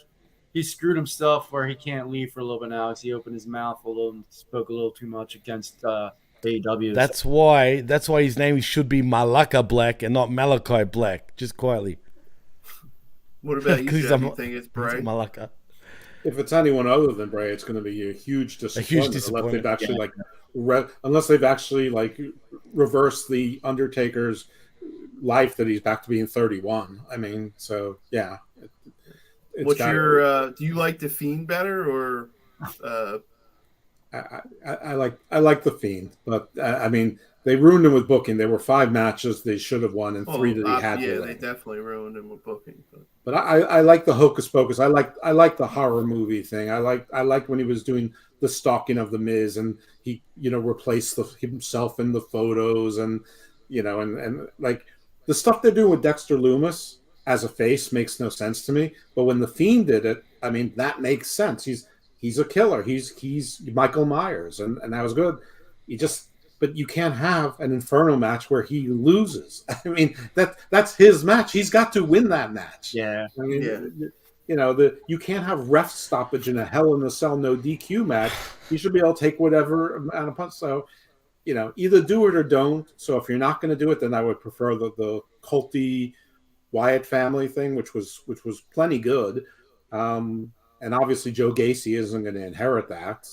he screwed himself where he can't leave for a little bit now because he opened his mouth a little and spoke a little too much against AEW. That's why his name should be Malaka Black and not Malachi Black. Just quietly. What about you, Jeff? You think it's Bray? Malaka. If it's anyone other than Bray, it's going to be a huge disappointment. Unless they've actually reversed the Undertaker's life that he's back to being 31. I mean, so yeah. What's your? Do you like the Fiend better or? I like the Fiend, but I mean they ruined him with booking. There were 5 matches they should have won and 3 that he had. Yeah, they definitely ruined him with booking. But I like the hocus pocus. I like the horror movie thing. I liked when he was doing the stalking of the Miz and he replaced himself in the photos and and like the stuff they're doing with Dexter Lumis as a face makes no sense to me. But when the Fiend did it, I mean that makes sense. He's a killer. He's Michael Myers and that was good. But you can't have an Inferno match where he loses. I mean, that's his match. He's got to win that match. Yeah. I mean, you can't have ref stoppage in a Hell in a Cell no DQ match. You should be able to take whatever amount of punch. So, either do it or don't. So if you're not going to do it, then I would prefer the culty Wyatt family thing, which was plenty good. And obviously Joe Gacy isn't going to inherit that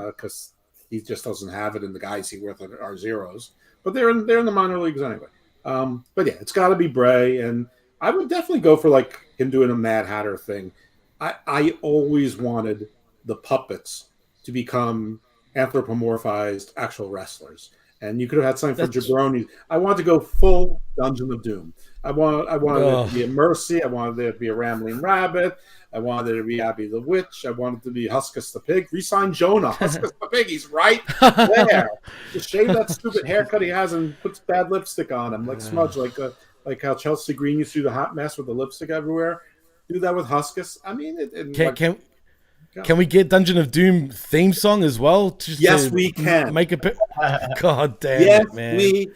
because he just doesn't have it, and the guys he with are zeros. But they're in the minor leagues anyway. But yeah, it's got to be Bray, and I would definitely go for him doing a Mad Hatter thing. I always wanted the puppets to become anthropomorphized actual wrestlers, and you could have had something for Jabroni. I wanted to go full Dungeon of Doom. I wanted it to be a Mercy. I wanted there to be a Rambling Rabbit. I wanted there to be Abby the Witch. I wanted to be Huskus the Pig. Resign Jonah. Huskus the Pig. He's right there. Just shave that stupid haircut he has and puts bad lipstick on him, like Smudge, like how Chelsea Green used to do the hot mess with the lipstick everywhere. Do that with Huskus. I mean, can we get Dungeon of Doom theme song as well? Yes, we can. Make a God damn it, man.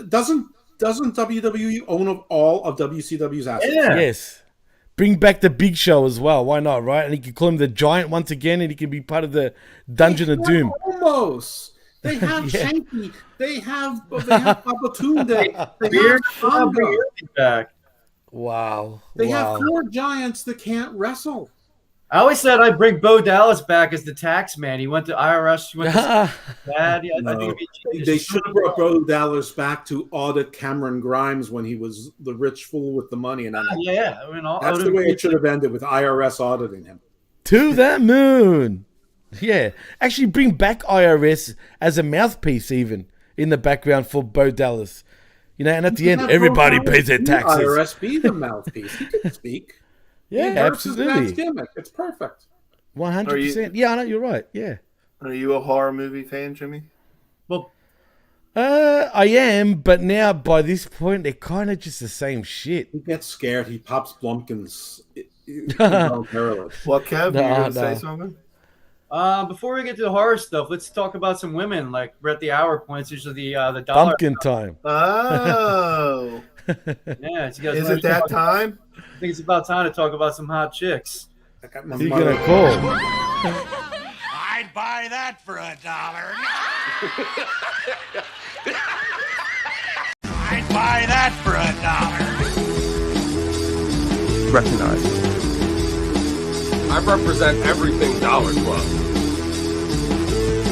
Doesn't WWE own all of WCW's assets? Yeah. Yes. Bring back the Big Show as well. Why not, right? And he can call him the Giant once again, and he can be part of the Dungeon of Doom. Almost. They have Shanky. They have Babatunde. They have Tonga. Wow. They have 4 giants that can't wrestle. I always said I'd bring Bo Dallas back as the tax man. He went to IRS. He went to bad. No. They should have brought Bo Dallas back to audit Cameron Grimes when he was the rich fool with the money. And that's the way it should have ended, with IRS auditing him. To the moon. Yeah. Actually bring back IRS as a mouthpiece even in the background for Bo Dallas. And at the end, everybody pays their taxes. IRS be the mouthpiece. He can speak. Yeah, absolutely. Gimmick. It's perfect. 100%. Yeah, I know, you're right. Yeah. Are you a horror movie fan, Jimmy? Well, I am, but now by this point, they're kind of just the same shit. He gets scared. He pops Blumpkins. What, Kev? You going to say something? Before we get to the horror stuff, let's talk about some women. Like, we're at the hour points. Usually the dollar. Pumpkin time. Oh. Yeah. Is it that time? I think it's about time to talk about some hot chicks. Who you gonna call? I'd buy that for $1. buy that for $1. Recognize. I represent everything Dollar Club.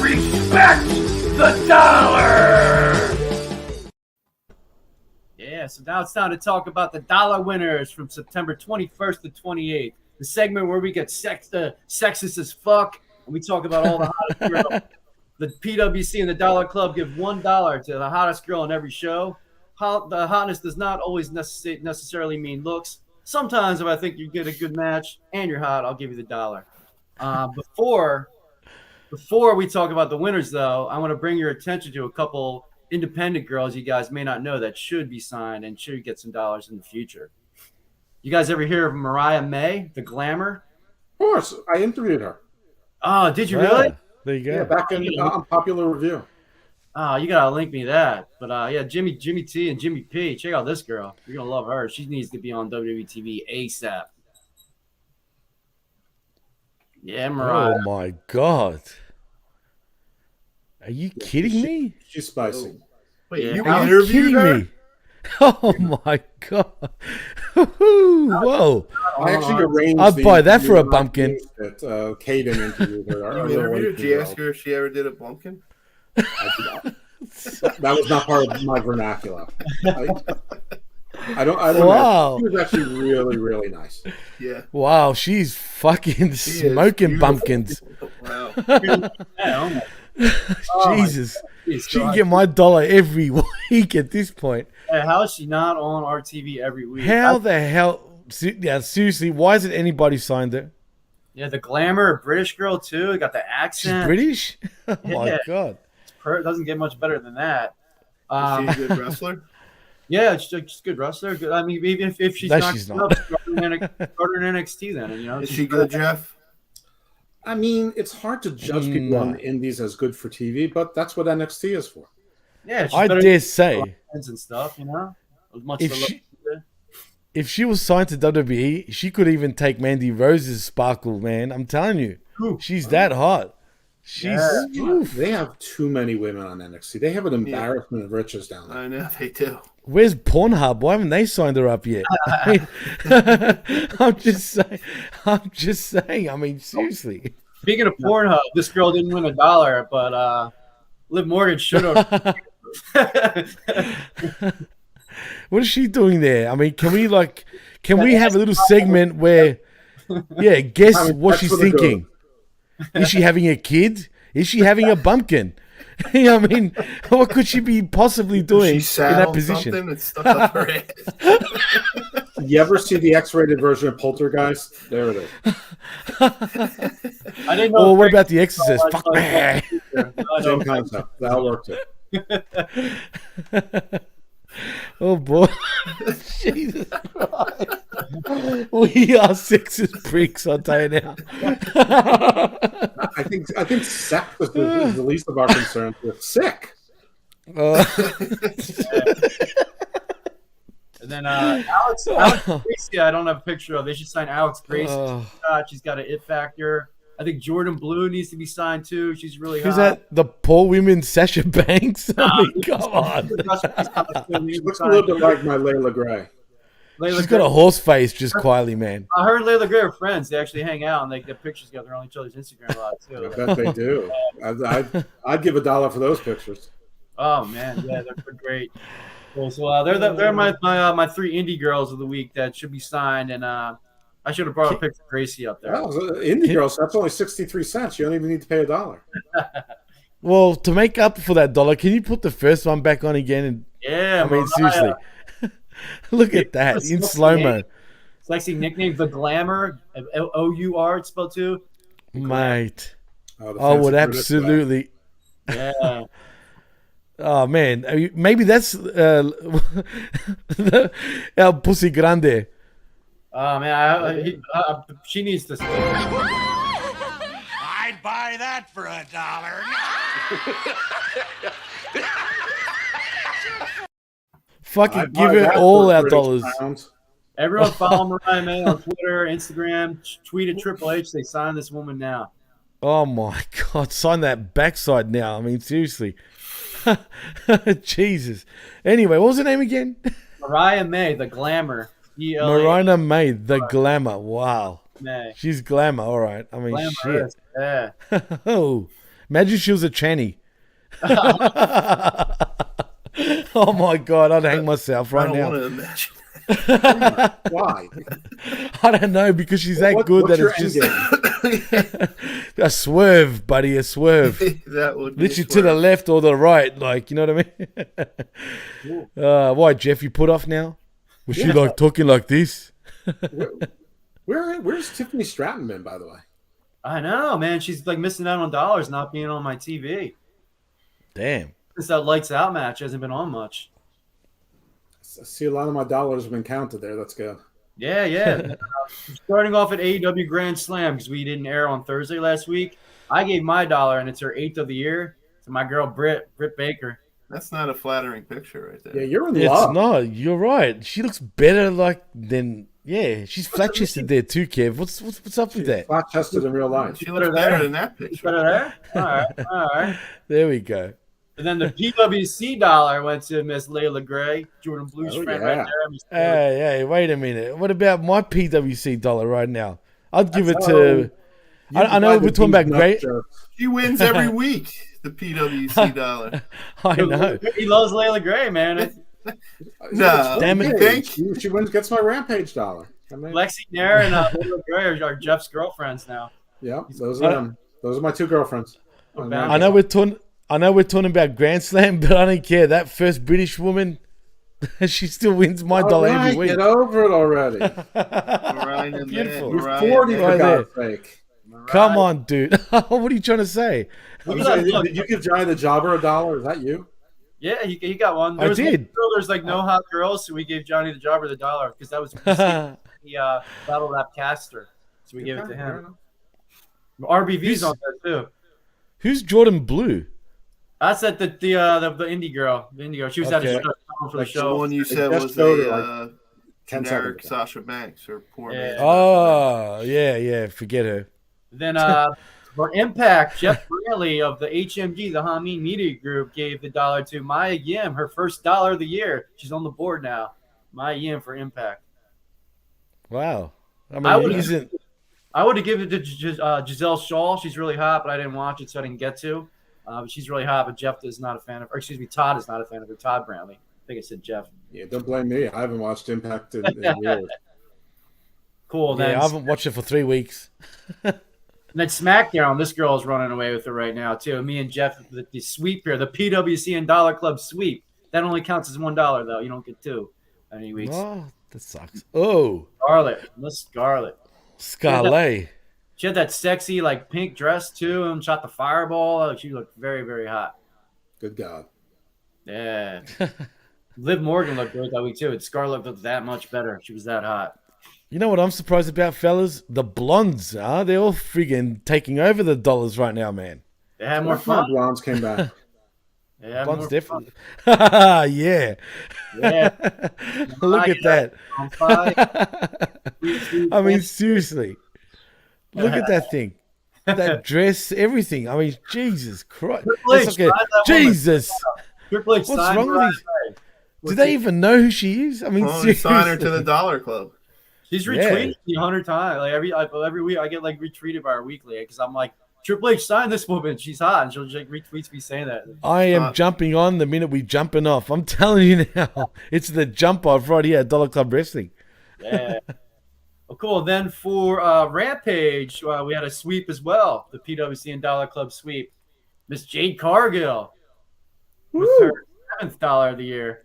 Respect the dollar! Yeah, so now it's time to talk about the dollar winners from September 21st to 28th. The segment where we get sexist as fuck, and we talk about all the hottest girls. The PWC and the Dollar Club give $1 to the hottest girl in every show. The hotness does not always necessarily mean looks. Sometimes if I think you get a good match and you're hot, I'll give you the dollar. Before we talk about the winners, though, I want to bring your attention to a couple independent girls you guys may not know that should be signed and should get some dollars in the future. You guys ever hear of Mariah May, the Glamour? Of course, I interviewed her. Oh, did you really? There you go. Yeah, back in Popular Review. Oh, you gotta link me that. But yeah, Jimmy T and Jimmy P. Check out this girl. You're gonna love her. She needs to be on WWE TV ASAP. Yeah, Mariah. Oh my God. Are you kidding me? She's spicy. Wait, Yeah. you Are you interviewed kidding her? me? Oh my God. Whoa. I actually arranged. I'd buy that for a the bumpkin. That Caden interviewed her. You interviewed her? Did you ask her if she ever did a bumpkin? That was not part of my vernacular. I don't Wow. know. She was actually really, really nice. Yeah. Wow, she's fucking She is smoking beautiful. bumpkins. Wow. Yeah, Jesus. geez, She can God. get my dollar every week at this point. Hey, how is she not on our TV every week? How the hell? Yeah, seriously, why isn't anybody signed her? Yeah, the Glamour, a British girl too. Got the She's accent. British? Oh my Yeah. God. Doesn't get much better than that. Is she a good wrestler? Yeah, she's a good wrestler. Good. I mean, even if she's No, not, she's good not. enough, start her in NXT then. You know, Is she good, Jeff? I mean, it's hard to judge people on the indies as good for TV, but that's what NXT is for. Yeah, she's I better dare than say, and stuff. You know, as much if as I love she, if she was signed to WWE, she could even take Mandy Rose's sparkle, man. I'm telling you. She's that hot. She's oof. They have too many women on NXT. They have an embarrassment of riches down there. I know they do. Where's Pornhub? Why haven't they signed her up yet? I mean, I'm just saying. I mean, seriously. Speaking of Pornhub, this girl didn't win $1, but Liv Morgan should have. What is she doing there? I mean, can we have a little segment where, yeah, guess what she's thinking? Is she having a kid? Is she having a bumpkin? You know what I mean, what could she be possibly doing in that position? It's stuck up her ass. You ever see the X-rated version of Poltergeist? There it is. I didn't know. Or what about The Exorcist? Fuck me. Same concept. That worked it. Oh boy, Jesus Christ. We are sexist pricks, I'll tell you now. I think sex was the least of our concerns. We're sick. And then Alex Gracie, I don't have a picture of. They should sign Alex Gracie. She's got an it factor. I think Jordan Blue needs to be signed too. She's really Who's hot. that? The poor women Sasha Banks? I mean, come on. She looks a little bit like my Layla Gray. She's got a horse face, just quietly, man. I heard Layla Gray are friends. They actually hang out and they get pictures together on each other's Instagram a lot too. I bet they do. I'd give $1 for those pictures. Oh man, yeah, they're great. Cool. So they're my three indie girls of the week that should be signed, and I should have brought a picture of Gracie up there. Well, indie girls, that's only 63 cents. You don't even need to pay $1. Well, to make up for that $1, can you put the first one back on again? And Yeah, I mean, Mariah. seriously, look at that in slow mo, Sexy nickname, the Glamour, O-U-R, it's spelled too. mate. Oh, I would absolutely. Yeah. Oh man, maybe that's El Pussy Grande. Oh man, she needs to. I'd buy that for $1. Fucking I'd give buy her that all for our British dollars. pounds. Everyone follow Mariah May on Twitter, Instagram. Tweet at Triple H. They sign this woman now. Oh my God, sign that backside now. I mean, seriously. Jesus. Anyway, what was her name again? Mariah May, the glamour. Mariah May, the glamour. Wow. May. She's glamour, all right. I mean, Glamorous, shit. yeah. Oh, imagine she was a tranny. Oh my God, I'd hang myself right now. I don't want to imagine. Why? I don't know, because she's that good that it's just a swerve, buddy, a swerve. That would be literally to the left or the right, like, you know what I mean? Why, Jeff? You put off now? Was she like talking like this? Where's Tiffany Stratton been, by the way? I know, man. She's like missing out on dollars not being on my TV. Damn. Since that Lights Out match hasn't been on much. I see a lot of my dollars have been counted there. That's good. Yeah. Starting off at AEW Grand Slam, because we didn't air on Thursday last week. I gave my $1, and it's her 8th of the year, to my girl Britt Baker. That's not a flattering picture right there. Yeah, you're in It's love. not. You're right. She looks better than. Yeah, she's flat chested there too, Kev. What's up with that? Flat chested in real life. She looks better than that picture. Better there? All right. There we go. And then the PWC $1 went to Miss Layla Gray, Jordan Blue's friend right there. Hey, wait a minute. What about my PWC $1 right now? I'd give it to. I know we're talking about great. She wins every week. The PWC $1. I know. He loves Layla Gray, man. No, damn it. She wins, gets my Rampage $1. I mean, Lexi Nair and Layla Gray are Jeff's girlfriends now. Yeah, those are them. Those are my two girlfriends. I know we're talking about Grand Slam, but I don't care. That first British woman, she still wins my $1 every week. Get over it already. Beautiful. You're 40 for God's sake. Come on, dude. What are you trying to say? Did you give Johnny the Jobber $1? Is that you? Yeah, he got one. I did. There's like no hot girls, so we gave Johnny the Jobber the $1 because that was the Battle Rap caster. So we gave it to him. RBV's on there too. Who's Jordan Blue? That's at the indie girl. The indie girl. She was at a show for the show. The one you said was a generic Sasha Banks or poor man. Oh, yeah. Forget her. Then for Impact, Jeff Brantley of the HMG, the Hameen Media Group, gave the $1 to Maya Yim, her first $1 of the year. She's on the board now. Maya Yim for Impact. Wow. I would have given it to Giselle Shaw. She's really hot, but I didn't watch it, so I didn't get to. But she's really hot, but Jeff is not a fan of her. Excuse me, Todd is not a fan of her. Todd Brantley. I think I said Jeff. Yeah, don't blame me. I haven't watched Impact in years. Cool. Then I haven't watched it for 3 weeks. And then SmackDown, this girl is running away with it right now, too. Me and Jeff, the sweep here, the PWC and Dollar Club sweep. That only counts as $1, though. You don't get 2 any weeks. Oh, that sucks. Oh. Miss Scarlett. Scarlet. She had that sexy, like, pink dress, too, and shot the fireball. She looked very, very hot. Good God. Yeah. Liv Morgan looked great that week, too. And Scarlett looked that much better. She was that hot. You know what I'm surprised about, fellas? The blondes, they're all friggin' taking over the dollars right now, man. They had more fun. Blondes came back. Blondes definitely. Yeah. Look at that. I mean, seriously. Look at that thing. That dress, everything. I mean, Jesus Christ. Jesus. What's wrong with these? Do they even know who she is? I mean, seriously. Sign her to the Dollar Club. She's retweeted me 100 times. Like every week, I get like retweeted by her weekly because I'm like, Triple H signed this woman. She's hot, and she'll just like retweets me saying that. I am jumping on the minute we jumping off. I'm telling you now, it's the jump off right here at Dollar Club Wrestling. Yeah. Well, cool. Then for Rampage, we had a sweep as well. The PWC and Dollar Club sweep. Miss Jade Cargill with her 7th $1 of the year.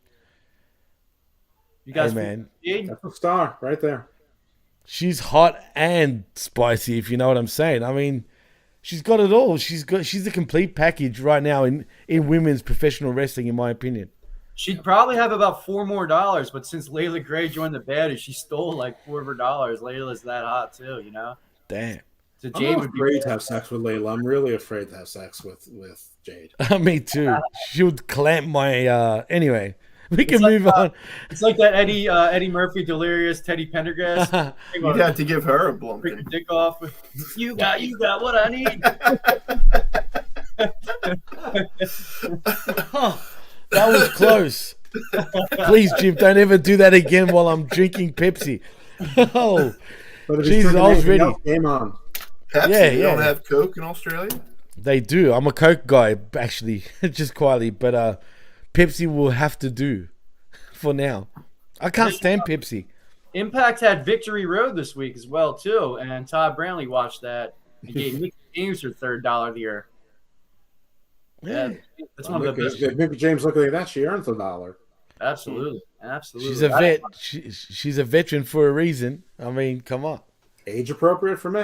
You guys, man, that's a star right there. She's hot and spicy, if you know what I'm saying. I mean, she's got it all. She's the complete package right now in women's professional wrestling, in my opinion. She'd probably have about $4 more, but since Layla Gray joined the band, she stole like $4 of her dollars. Layla's that hot too, you know. Damn. So Jade I'm afraid to have sex with Layla. I'm really afraid to have sex with Jade. Me too. She would clamp my. Anyway. We can move on. It's like that Eddie Murphy delirious Teddy Pendergrass. You'd have to give her a blow. Break your dick off. You got what I need. That was close. Please, Jim, don't ever do that again while I'm drinking Pepsi. Oh, But if Jesus, I was ready. Game on. Pepsi, Yeah, they yeah. don't have Coke in Australia? They do. I'm a Coke guy, actually, just quietly. But Pepsi will have to do for now. I can't stand Pepsi. Impact had Victory Road this week as well too, and Todd Brownlee watched that and gave Mickey James her $3rd of the year. Yeah, that's one of the best. If Mickey James looking like that, she earns $1. Absolutely. She's a vet. She's a veteran for a reason. I mean, come on. Age appropriate for me.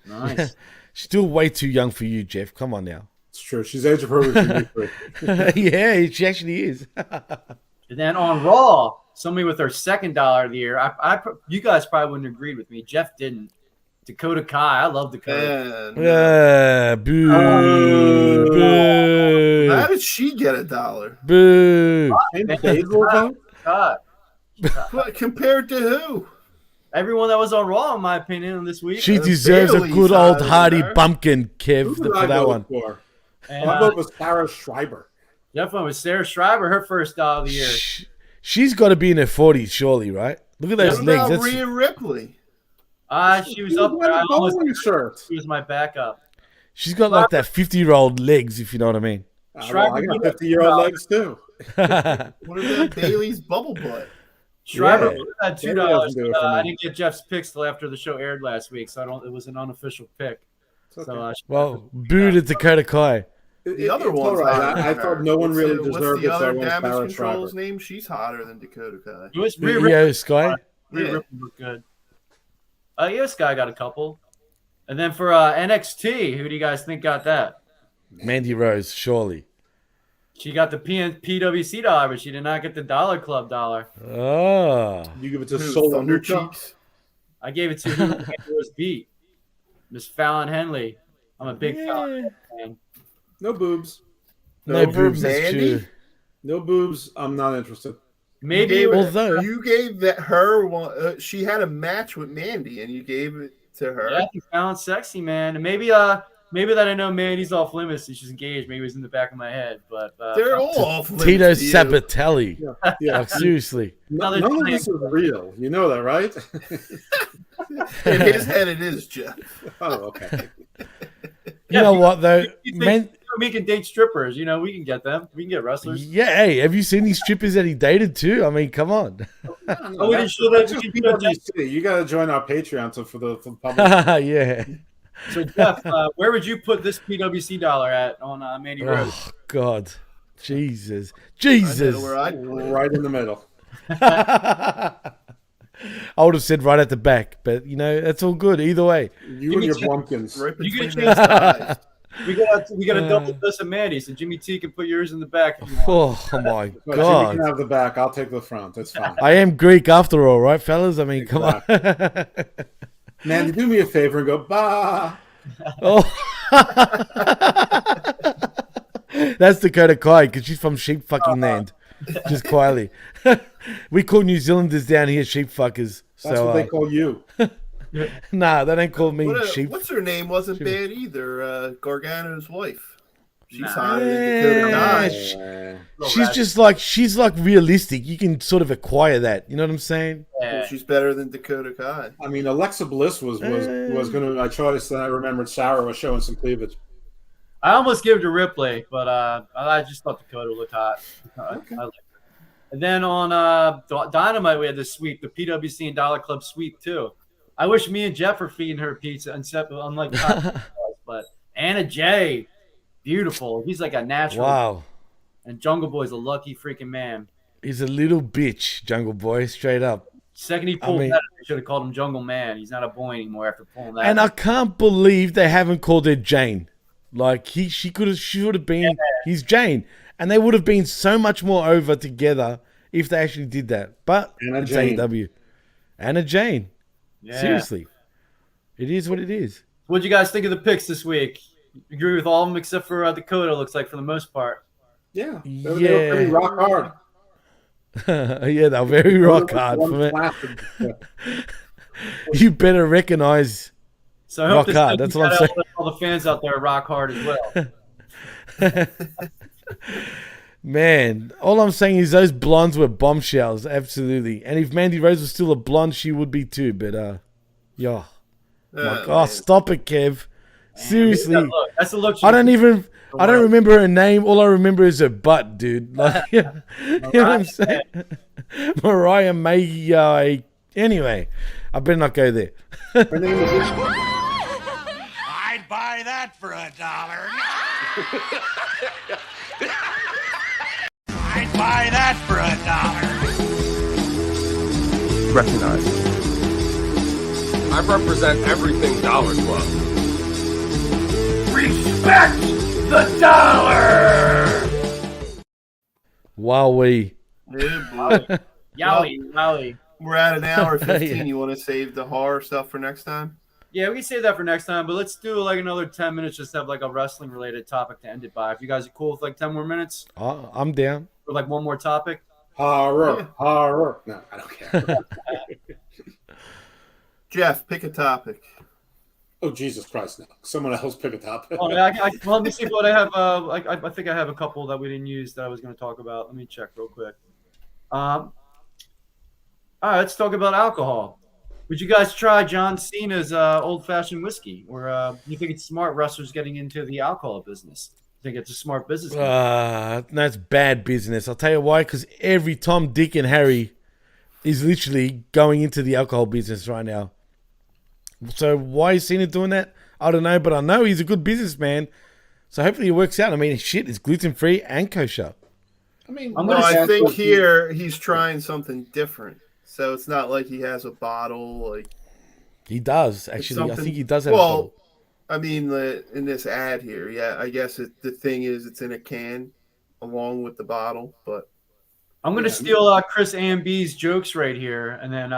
Nice. Still way too young for you, Jeff. Come on now. It's true. She's age appropriate for me. Yeah, she actually is. And then on Raw, somebody with her $2nd of the year. You guys probably wouldn't agree with me. Jeff didn't. Dakota Kai. I love Dakota. Boo. Boo. How did she get $1? Boo. God. What, compared to who? Everyone that was on Raw, in my opinion, this week. She deserves a good old hearty bumpkin, Kev, Who did for I that vote one. for? And, My vote was Sarah Schreiber. Jeff went with Sarah Schreiber, her $1st of the year. She's got to be in her 40s, surely, right? Look at those What legs. about That's, Rhea Ripley? She was up there. I almost shirt. She was my backup. she's got like that 50-year-old legs, if you know what I mean. Well, I got 50-year-old legs too. What about Bailey's bubble butt? Schreiber Yeah. had $2. doesn't do it for I me. didn't get Jeff's picks till after the show aired last week, so it was an unofficial pick. Okay. So Well, boo to Dakota Kai. The other It's one's all right. hotter I than thought her. no one What's really the- deserved What's it, the so I other went damage Sarah control's Schreiber. name? She's hotter than Dakota Kai. it was Rio Sky. Rhea Yeah. Ripley looked good. This guy got a couple. And then for NXT, who do you guys think got that? Mandy Rose, surely. She got the PWC dollar, but she did not get the Dollar Club dollar. Oh. You give it to Who, Solo Thunder Lucha? Cheeks? I gave it to who was beat. Miss Fallon Henley. I'm a big Fallon fan. No boobs. No Over boobs, that's Mandy? true. No boobs. I'm not interested. Maybe You gave Although- you gave that her one. She had a match with Mandy, and you gave it to her. yeah, I think Fallon's sexy, man. And maybe that I know Mandy's off limits and she's engaged. Maybe it was in the back of my head, but They're all off limits Tito to you. Sabatelli. Yeah. Like, seriously. Another None of thing. this is real. You know that, right? In his head, it is Jeff. Oh, okay. You know what, though? You Man, think we can date strippers? You know, we can get them. We can get wrestlers. yeah, hey, have you seen these strippers that he dated too? I mean, come on. Oh, we didn't show that. That's just PWC. You got to join our Patreon for the public. Yeah. So, Jeff, where would you put this PWC dollar at on Mandy Rose? Oh, God. Jesus. I Jesus. know where I'd put it. Right in the middle. I would have said right at the back, but, you know, that's all good. Either way. You and your pumpkins. Right You between can those thighs. We got a double dose of Mandy, so Jimmy T can put yours in the back if you want. Oh, my But Jimmy God. can have the back. I'll take the front. It's fine. I am Greek after all, right, fellas? I mean, come on. Man, do me a favor and go, bah. Oh. That's Dakota Kai because she's from sheep fucking land. Just quietly. We call New Zealanders down here sheep fuckers. That's So, what they call you. nah, they don't call me sheep. What's her name? Wasn't bad either. Gargano's wife. She's Nah. hotter than Dakota Kai. She's like realistic. You can sort of acquire that. You know what I'm saying? Yeah. She's better than Dakota Kai. I mean, Alexa Bliss was going to my choice, and I remembered Sarah was showing some cleavage. I almost gave it to Ripley, but I just thought Dakota looked hot. I liked her. And then on Dynamite, we had the sweep, the PWC and Dollar Club sweep, too. I wish me and Jeff were feeding her pizza, unlike but Anna Jay, beautiful. He's like a natural. Wow. And Jungle Boy's a lucky freaking man. He's a little bitch, Jungle Boy, straight up. Second he pulled that, they should have called him Jungle Man. He's not a boy anymore after pulling that. And I can't believe they haven't called her Jane. Like she should have been his Jane. And they would have been so much more over together if they actually did that. But Anna it's Jane. AEW. Anna Jane. Yeah. Seriously. It is what it is. What'd you guys think of the picks this week? Agree with all of them except for Dakota, looks like, for the most part. Yeah. They were pretty rock hard. Yeah, they're very rock hard for me. You better recognize So I hope rock hard. That's what I'm saying. all the fans out there rock hard as well. Man, all I'm saying is those blondes were bombshells, absolutely. And if Mandy Rose was still a blonde, she would be too. But yeah, stop it, Kev. Seriously, that's the look. I don't remember her name. All I remember is her butt, dude. Like, you know what I'm saying? Mariah May. Anyway, I better not go there. Her name is I'd buy that for $1. I'd buy that for $1. Recognize. I represent everything Dollar Club. Respect the dollar. Wowee. Yowie. We're at an hour 15. You want to save the horror stuff for next time? Yeah, we can save that for next time, but let's do like another 10 minutes, just have like a wrestling related topic to end it by. If you guys are cool with like 10 more minutes, I'm down. or like one more topic. horror. No, I don't care. Jeff, pick a topic. Oh, Jesus Christ, no. Someone else pick a topic. Oh, yeah, well, let me see what I have. I think I have a couple that we didn't use that I was going to talk about. Let me check real quick. All right, let's talk about alcohol. Would you guys try John Cena's old-fashioned whiskey? Or you think it's smart wrestlers getting into the alcohol business? You think it's a smart business? That's bad business. I'll tell you why. Because every Tom, Dick, and Harry is literally going into the alcohol business right now. So why is Cena doing that? I don't know, but I know he's a good businessman. So hopefully it works out. I mean, shit, it's gluten-free and kosher. I mean, I think here he's trying something different. So it's not like he has a bottle. Like he does, actually. I think he does have a bottle. I mean, in this ad here, yeah, I guess the thing is it's in a can along with the bottle. But I'm going to steal Chris AMB's jokes right here, and then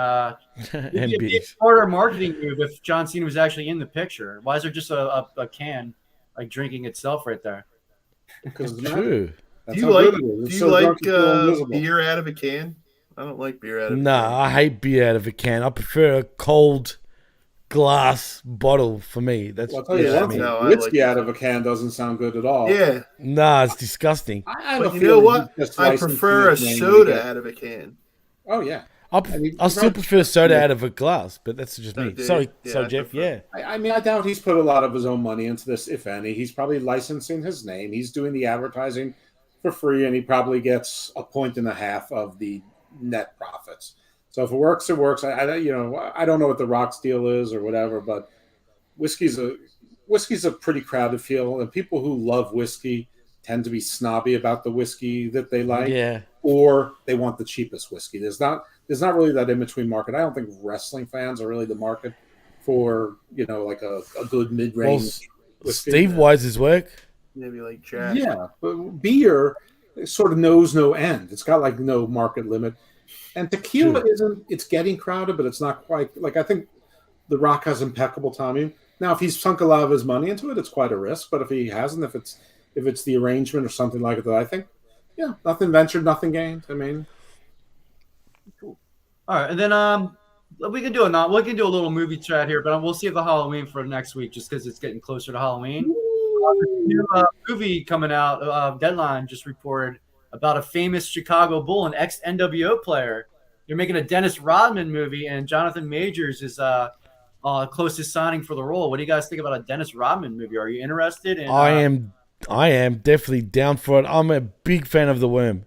it'd be a smarter marketing move if John Cena was actually in the picture. Why is there just a can like drinking itself right there? Because it's true. Do you like beer out of a can? I don't like beer out of a can. Nah, I hate beer out of a can. I prefer a cold glass bottle for me. That's I'll tell you one thing. Whiskey out of a can doesn't sound good at all. Yeah. Nah, it's disgusting. But you know what? I prefer a soda out of a can. Oh, yeah. I still prefer soda out of a glass, but that's just me. Sorry, Jeff. Yeah. I mean, I doubt he's put a lot of his own money into this, if any. He's probably licensing his name. He's doing the advertising for free, and he probably gets 1.5 points of the net profits. So if it works, it works. I don't know what the Rock's deal is or whatever, but whiskey's a pretty crowded field, and people who love whiskey tend to be snobby about the whiskey that they like, or they want the cheapest whiskey. There's not really that in between market. I don't think wrestling fans are really the market for like a good mid range. Steve Wise's work, maybe like Jack. Yeah, but beer sort of knows no end. It's got like no market limit. And tequila it's getting crowded, but it's not quite like I think The Rock has impeccable timing. Now, if he's sunk a lot of his money into it, it's quite a risk. But if he hasn't, if it's the arrangement or something like that, I think, nothing ventured, nothing gained. I mean, cool. All right, and then we can do a little movie chat here, but we'll save the Halloween for next week just because it's getting closer to Halloween. New movie coming out. Deadline just reported about a famous Chicago Bull, an ex-NWO player. They're making a Dennis Rodman movie, and Jonathan Majors is closest signing for the role. What do you guys think about a Dennis Rodman movie? Are you interested? I am definitely down for it. I'm a big fan of The Worm.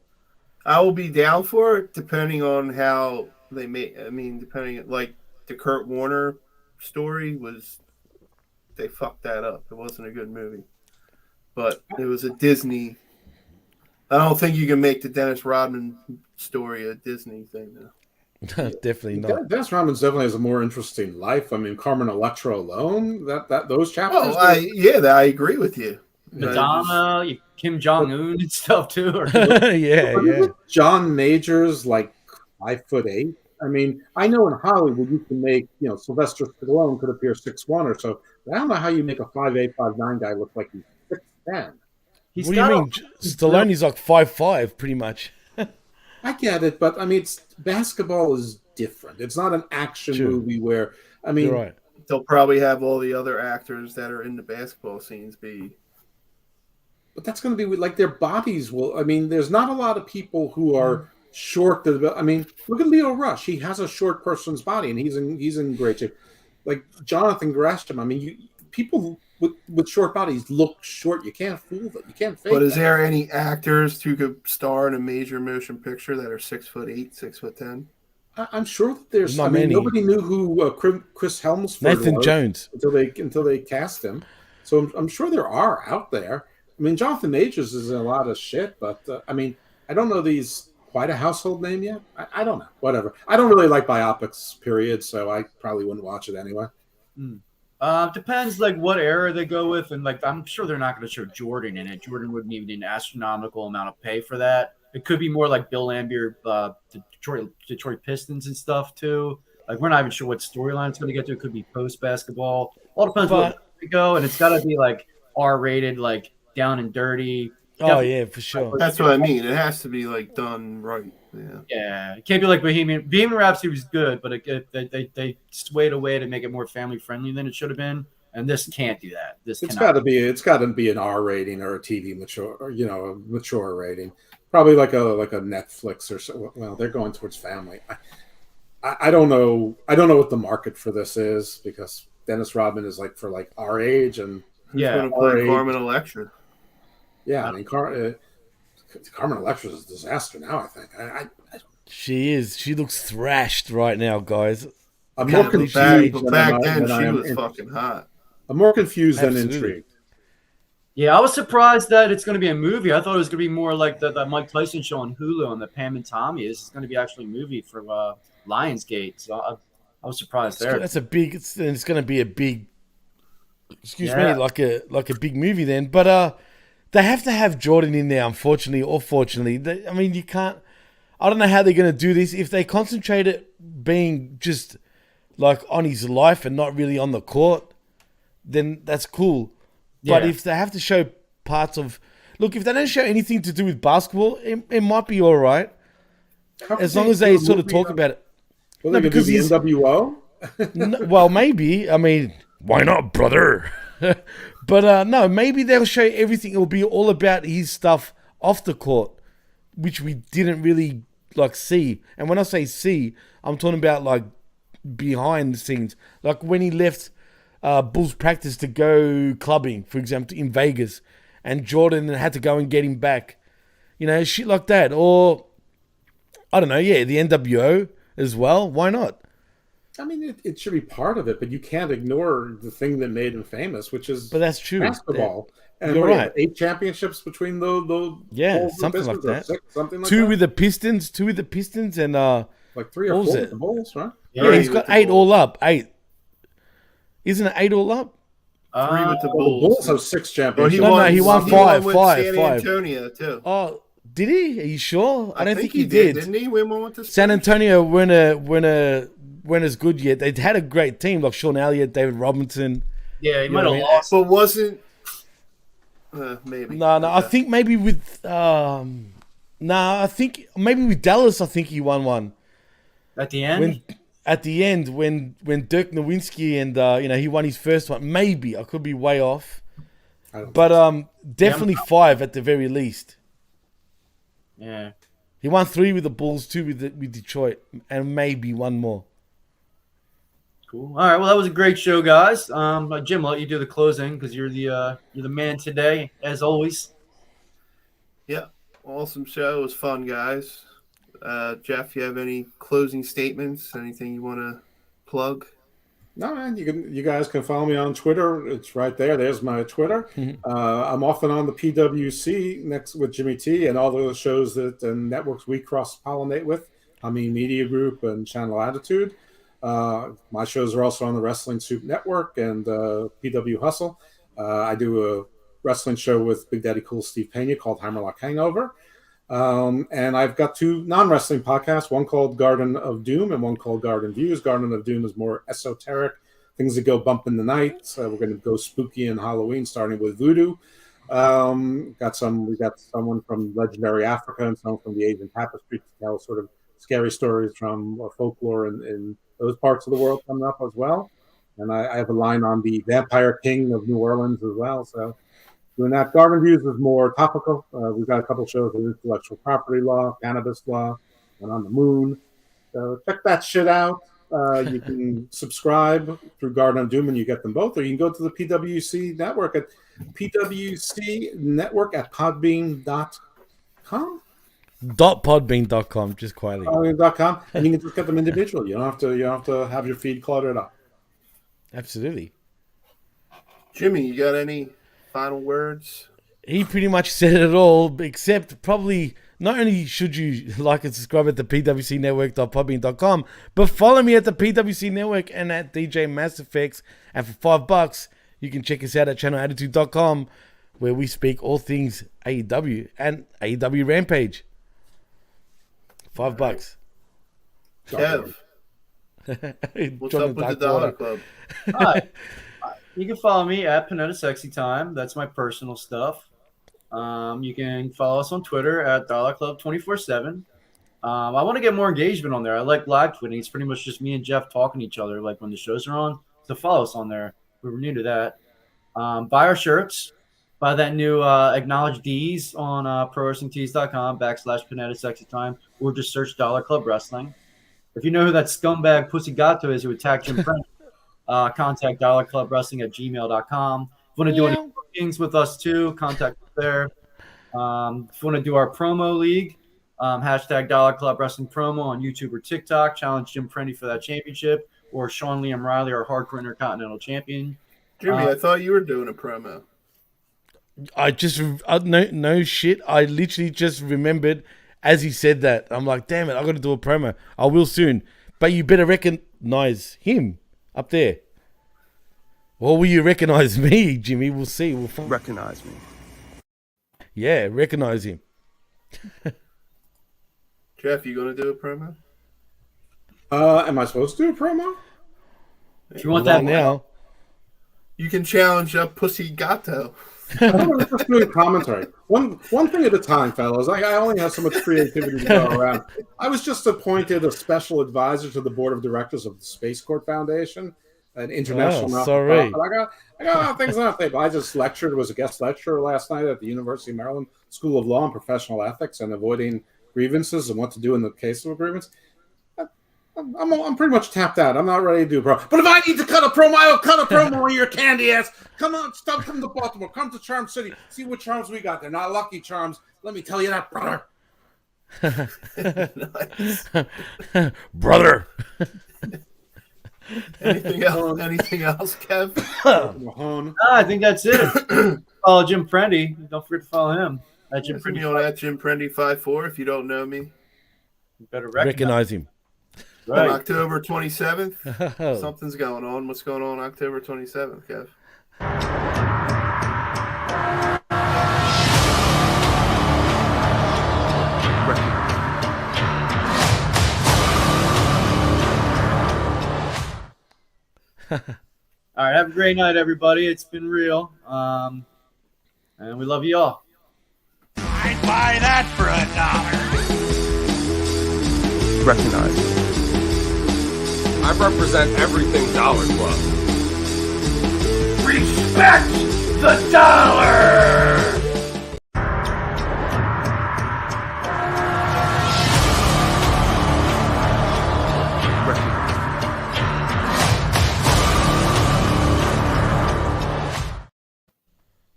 I will be down for it, depending on how they make. I mean, depending like the Kurt Warner story was, they fucked that up. It wasn't a good movie, but it was a Disney. I don't think you can make the Dennis Rodman story a Disney thing now. Definitely not. Dennis Rodman definitely has a more interesting life. I mean, Carmen Electra alone, those chapters. Oh, I agree with you. Madonna, Kim Jong Un and stuff too. Yeah. John Majors, like 5'8". I mean, I know in Hollywood you can make, Sylvester Stallone could appear 6'1" or so. But I don't know how you make a 5'8", 5'9" guy look like he's 6'10". What do you mean? Stallone's like 5'5", pretty much. I get it, but I mean, basketball is different. It's not an action movie where, I mean, you're right. They'll probably have all the other actors that are in the basketball scenes be but that's going to be like their bodies will. I mean, there's not a lot of people who are short. I mean, look at Leo Rush. He has a short person's body, and he's in great shape. Like Jonathan Gresham. I mean, people with short bodies look short. You can't fool them. You can't fake. But is that. there any actors who could star in a major motion picture that are 6'8", 6'10"? I'm sure that there's. Not I mean, many. nobody knew who Chris Helmsford Nathan was Jones until they cast him. So I'm sure there are out there. I mean, Jonathan Majors is in a lot of shit, but I mean, I don't know these quite a household name yet. I don't know. Whatever. I don't really like biopics, period. So I probably wouldn't watch it anyway. Depends like what era they go with, and like I'm sure they're not going to show Jordan in it. Jordan wouldn't even need an astronomical amount of pay for that. It could be more like Bill Laimbeer, Detroit Pistons and stuff too. Like we're not even sure what storyline it's going to get to. It could be post basketball. All depends where we go, and it's got to be like R-rated, like down and dirty. Oh yeah, for sure. That's what I mean. It has to be like done right. Yeah. It can't be like Bohemian Rhapsody was good, but they swayed away to make it more family friendly than it should have been. And this can't do that. It's got to be an R rating or a TV mature, or a mature rating. Probably like a Netflix or so. Well, they're going towards family. I don't know. I don't know what the market for this is because Dennis Rodman is like for like our age and who's going to play Carmen Electra? Yeah, I mean, Carmen Electra is a disaster now. I think. She is. She looks thrashed right now, guys. I'm more confused. Back then, she was fucking hot. I'm more confused than intrigued. Yeah, I was surprised that it's going to be a movie. I thought it was going to be more like the Mike Tyson show on Hulu and the Pam and Tommy. This is going to be actually a movie for Lionsgate. So I was surprised there. That's a big. It's going to be a big. Excuse me, like a big movie then. But they have to have Jordan in there, unfortunately or fortunately. I mean, you can't. I don't know how they're going to do this if they concentrate it being just like on his life and not really on the court. Then that's cool. But if they have to show parts of... Look, if they don't show anything to do with basketball, it might be all right. As long as they sort of talk about it. Well, no, because he's NWO? Well, maybe. I mean, why not, brother? But no, maybe they'll show everything. It'll be all about his stuff off the court, which we didn't really like see. And when I say see, I'm talking about like behind the scenes. Like when he left... Bulls practice to go clubbing, for example, in Vegas, and Jordan had to go and get him back. Shit like that. Or, I don't know, the NWO as well. Why not? I mean, it should be part of it, but you can't ignore the thing that made him famous, which is but that's true. Basketball. And you're right. 8 championships between the something like that. 6, something like 2 that. with the Pistons, and like 3 or 4 with the Bulls, right? Yeah, he's got 8 all up. 8. Isn't it 8 all up? 3 with the Bulls. The Bulls have 6 championships. He won 5. With 5. San 5. Antonio too. Oh, did he? Are you sure? I don't think he did. did. Didn't he win one with the San Antonio weren't as good yet. They had a great team like Sean Elliott, David Robinson. Yeah, he might have lost. But wasn't maybe? No. I think maybe with I think maybe with Dallas. I think he won one at the end. When Dirk Nowitzki and he won his first one. Maybe I could be way off, but definitely 5 at the very least. Yeah, he won 3 with the Bulls, 2 with Detroit, and maybe 1 more. Cool. All right. Well, that was a great show, guys. Jim, I'll let you do the closing because you're the man today, as always. Yeah, awesome show. It was fun, guys. Jeff, you have any closing statements? Anything you want to plug? No, man. You guys can follow me on Twitter. It's right there. There's my Twitter. Mm-hmm. I'm often on the PWC next with Jimmy T and all the shows and networks we cross pollinate with. I mean, Media Group and Channel Attitude. My shows are also on the Wrestling Soup Network and PW Hustle. I do a wrestling show with Big Daddy Cool Steve Pena called Hammerlock Hangover. And I've got 2 non-wrestling podcasts, one called Garden of Doom and one called Garden Views. Garden of Doom is more esoteric, things that go bump in the night. So we're going to go spooky and Halloween, starting with voodoo. We got someone from Legendary Africa and someone from the Asian Tapestry to tell sort of scary stories from folklore in those parts of the world coming up as well. And I have a line on the Vampire King of New Orleans as well. So, doing that. Garden Views is more topical. We've got a couple shows with intellectual property law, cannabis law, and on the moon. So check that shit out. You can subscribe through Garden of Doom and you get them both, or you can go to the PWC network at PWC network at podbean.com. .podbean.com, just quietly. Podbean.com, and you can just get them individually. You don't have to have your feed cluttered up. Absolutely. Jimmy, you got any final words? He pretty much said it all, except probably not only should you like and subscribe at the pwcnetwork.podbean.com, but follow me at the PWC Network and at DJ Mass Effects. And for $5, you can check us out at channelattitude.com, where we speak all things AEW and AEW Rampage. $5. Kev, what's up with the Dollar Club? Hi. You can follow me at Panetta Sexy Time. That's my personal stuff. You can follow us on Twitter at Dollar Club 24/7. I want to get more engagement on there. I like live tweeting. It's pretty much just me and Jeff talking to each other, like when the shows are on. So follow us on there. We're new to that. Buy our shirts. Buy that new Acknowledge D's on ProWrestlingTees.com/Panetta Sexy Time, or just search Dollar Club Wrestling. If you know who that scumbag Pussy Gato is who attacked Jim Prince, contact dollarclubwrestling@gmail.com. If you want to do any bookings with us too, contact us there. If you want to do our promo league, hashtag Dollar Club Wrestling promo on YouTube or TikTok. Challenge Jim Prendy for that championship, or Sean Liam Riley, our Hardcore Intercontinental Champion. Jimmy, I thought you were doing a promo. I just no shit. I literally just remembered as he said that. I'm like, damn it, I got to do a promo. I will soon, but you better recognize him up there. Or will you recognize me, Jimmy? We'll see. We'll Recognize me. Yeah, recognize him. Jeff, you gonna do a promo? Am I supposed to do a promo? If you want that now, you can challenge a Pussy Gato. I'm just doing commentary. One thing at a time, fellas. I only have so much creativity to go around. I was just appointed a special advisor to the board of directors of the Space Court Foundation, an international. Sorry. I got things on the table. I just was a guest lecturer last night at the University of Maryland School of Law and Professional Ethics and avoiding grievances and what to do in the case of a grievance. I'm pretty much tapped out. I'm not ready to do a promo. But if I need to cut a promo, I'll cut a promo on your candy ass. Come on, stop, come to Baltimore. Come to Charm City. See what charms we got there. Not Lucky Charms. Let me tell you that, brother. Brother. Anything else, Kev? I think that's it. Follow Jim Prendy. Don't forget to follow him. At Jim Prendy. At Jim Prendy 54. If you don't know me, you better recognize him. Right. On October 27th, something's going on. What's going on October 27th, Kev? All right, have a great night, everybody. It's been real. And we love you all. I'd buy that for $1. Recognize me. I represent everything Dollar Club. Respect the dollar!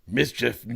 Mischief